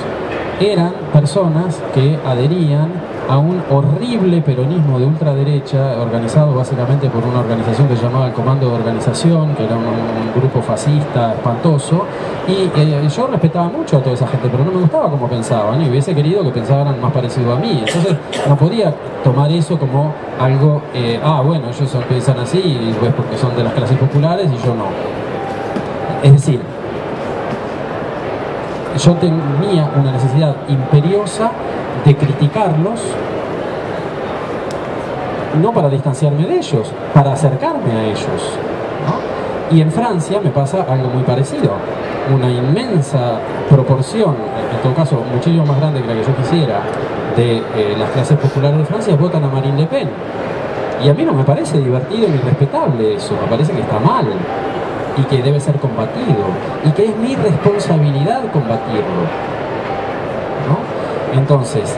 [SPEAKER 2] eran personas que adherían a un horrible peronismo de ultraderecha, organizado básicamente por una organización que se llamaba el Comando de Organización, que era un grupo fascista espantoso, y yo respetaba mucho a toda esa gente, pero no me gustaba cómo pensaban, y hubiese querido que pensaran más parecido a mí. Entonces no podía tomar eso como algo, bueno, ellos piensan así, y pues porque son de las clases populares y yo no. Es decir, yo tenía una necesidad imperiosa de criticarlos, no para distanciarme de ellos, para acercarme a ellos, ¿no? Y en Francia me pasa algo muy parecido. Una inmensa proporción, en todo caso muchísimo más grande que la que yo quisiera, de las clases populares de Francia votan a Marine Le Pen. Y a mí no me parece divertido ni respetable eso, me parece que está mal y que debe ser combatido y que es mi responsabilidad combatirlo, ¿no? Entonces,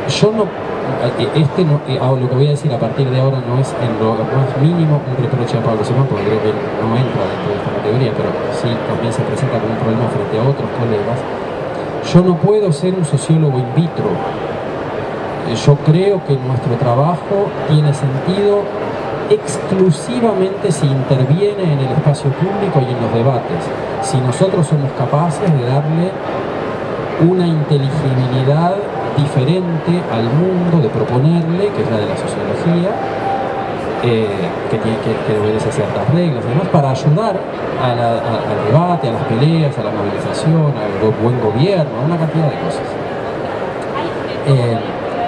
[SPEAKER 2] yo no, lo que voy a decir a partir de ahora no es en lo más mínimo un reproche a Pablo Simón, porque creo que él no entra dentro de esta categoría, pero sí también se presenta como un problema frente a otros colegas. Yo no puedo ser un sociólogo in vitro. Yo creo que nuestro trabajo tiene sentido exclusivamente si interviene en el espacio público y en los debates, si nosotros somos capaces de darle una inteligibilidad diferente al mundo, de proponerle, que es la de la sociología, que obedece ciertas reglas, además para ayudar al debate, a las peleas, a la movilización, al buen gobierno, a una cantidad de cosas.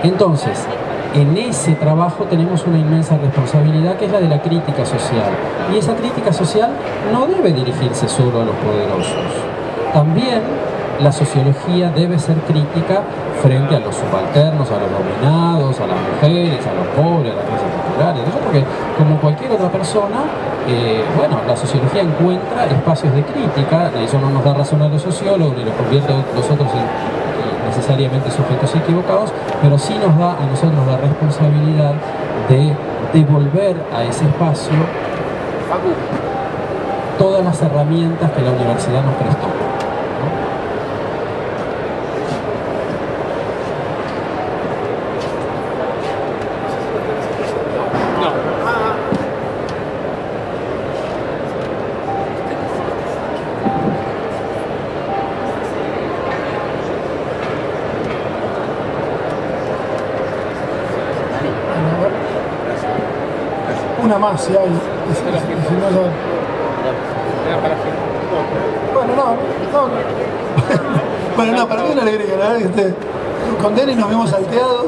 [SPEAKER 2] Entonces, en ese trabajo tenemos una inmensa responsabilidad, que es la de la crítica social. Y esa crítica social no debe dirigirse solo a los poderosos. También la sociología debe ser crítica frente a los subalternos, a los dominados, a las mujeres, a los pobres, a las clases populares. Yo creo que, como cualquier otra persona, la sociología encuentra espacios de crítica. Eso no nos da razón a los sociólogos, ni los convierte a nosotros en necesariamente sujetos equivocados, pero sí nos da a nosotros la responsabilidad de devolver a ese espacio todas las herramientas que la universidad nos prestó.
[SPEAKER 1] Una más, si hay. Si no, ya... Bueno, no, para mí es una alegría, la verdad que con Denis nos vemos salteados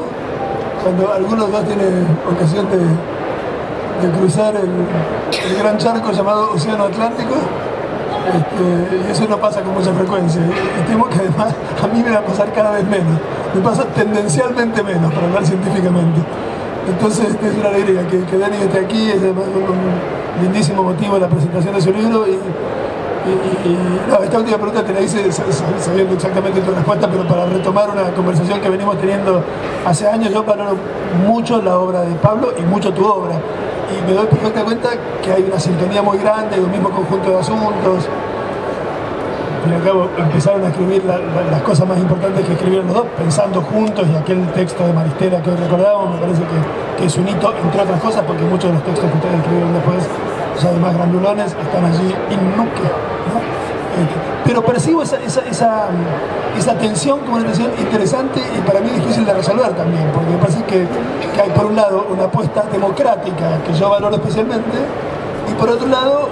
[SPEAKER 1] cuando algunos dos tienen ocasión de cruzar el gran charco llamado Océano Atlántico. Y eso no pasa con mucha frecuencia. Y temo que además a mí me va a pasar cada vez menos. Me pasa tendencialmente menos, para hablar científicamente. Entonces es una alegría que Dani esté aquí, es un lindísimo motivo de la presentación de su libro. Esta última pregunta te la hice sabiendo exactamente tu respuesta, pero para retomar una conversación que venimos teniendo hace años. Yo valoro mucho la obra de Pablo y mucho tu obra, y me doy perfecta cuenta que hay una sintonía muy grande, un mismo conjunto de asuntos. Al fin y al cabo empezaron a escribir las cosas más importantes que escribieron los dos, pensando juntos, y aquel texto de Maristela que hoy recordábamos me parece que es un hito, entre otras cosas, porque muchos de los textos que ustedes escribieron después, ya de más grandulones, están allí in nuque, ¿no? Pero percibo esa tensión como una tensión interesante y para mí difícil de resolver también, porque me parece que hay por un lado una apuesta democrática que yo valoro especialmente, y por otro lado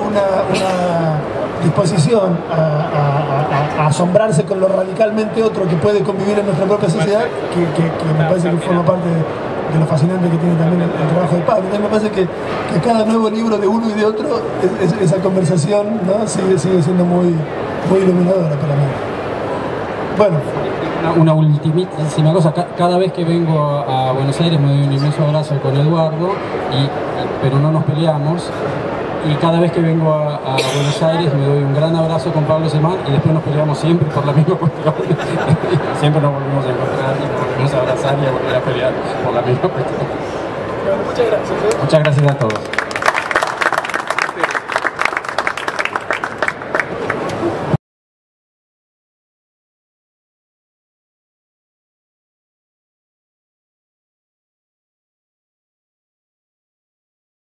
[SPEAKER 1] disposición a asombrarse con lo radicalmente otro que puede convivir en nuestra propia sociedad, que me parece que forma parte de lo fascinante que tiene también el trabajo de Pablo. Entonces me parece que cada nuevo libro de uno y de otro, esa conversación, ¿no? sigue siendo muy iluminadora para mí. Bueno.
[SPEAKER 2] Una ultimísima cosa, cada vez que vengo a Buenos Aires me doy un inmenso abrazo con Eduardo, pero no nos peleamos. Y cada vez que vengo a Buenos Aires me doy un gran abrazo con Pablo Semán y después nos peleamos siempre por la misma cuestión. Siempre nos volvemos a encontrar y nos volvemos a abrazar y a volver a pelear por la misma cuestión.
[SPEAKER 1] Bueno, muchas gracias.
[SPEAKER 2] Muchas gracias a todos.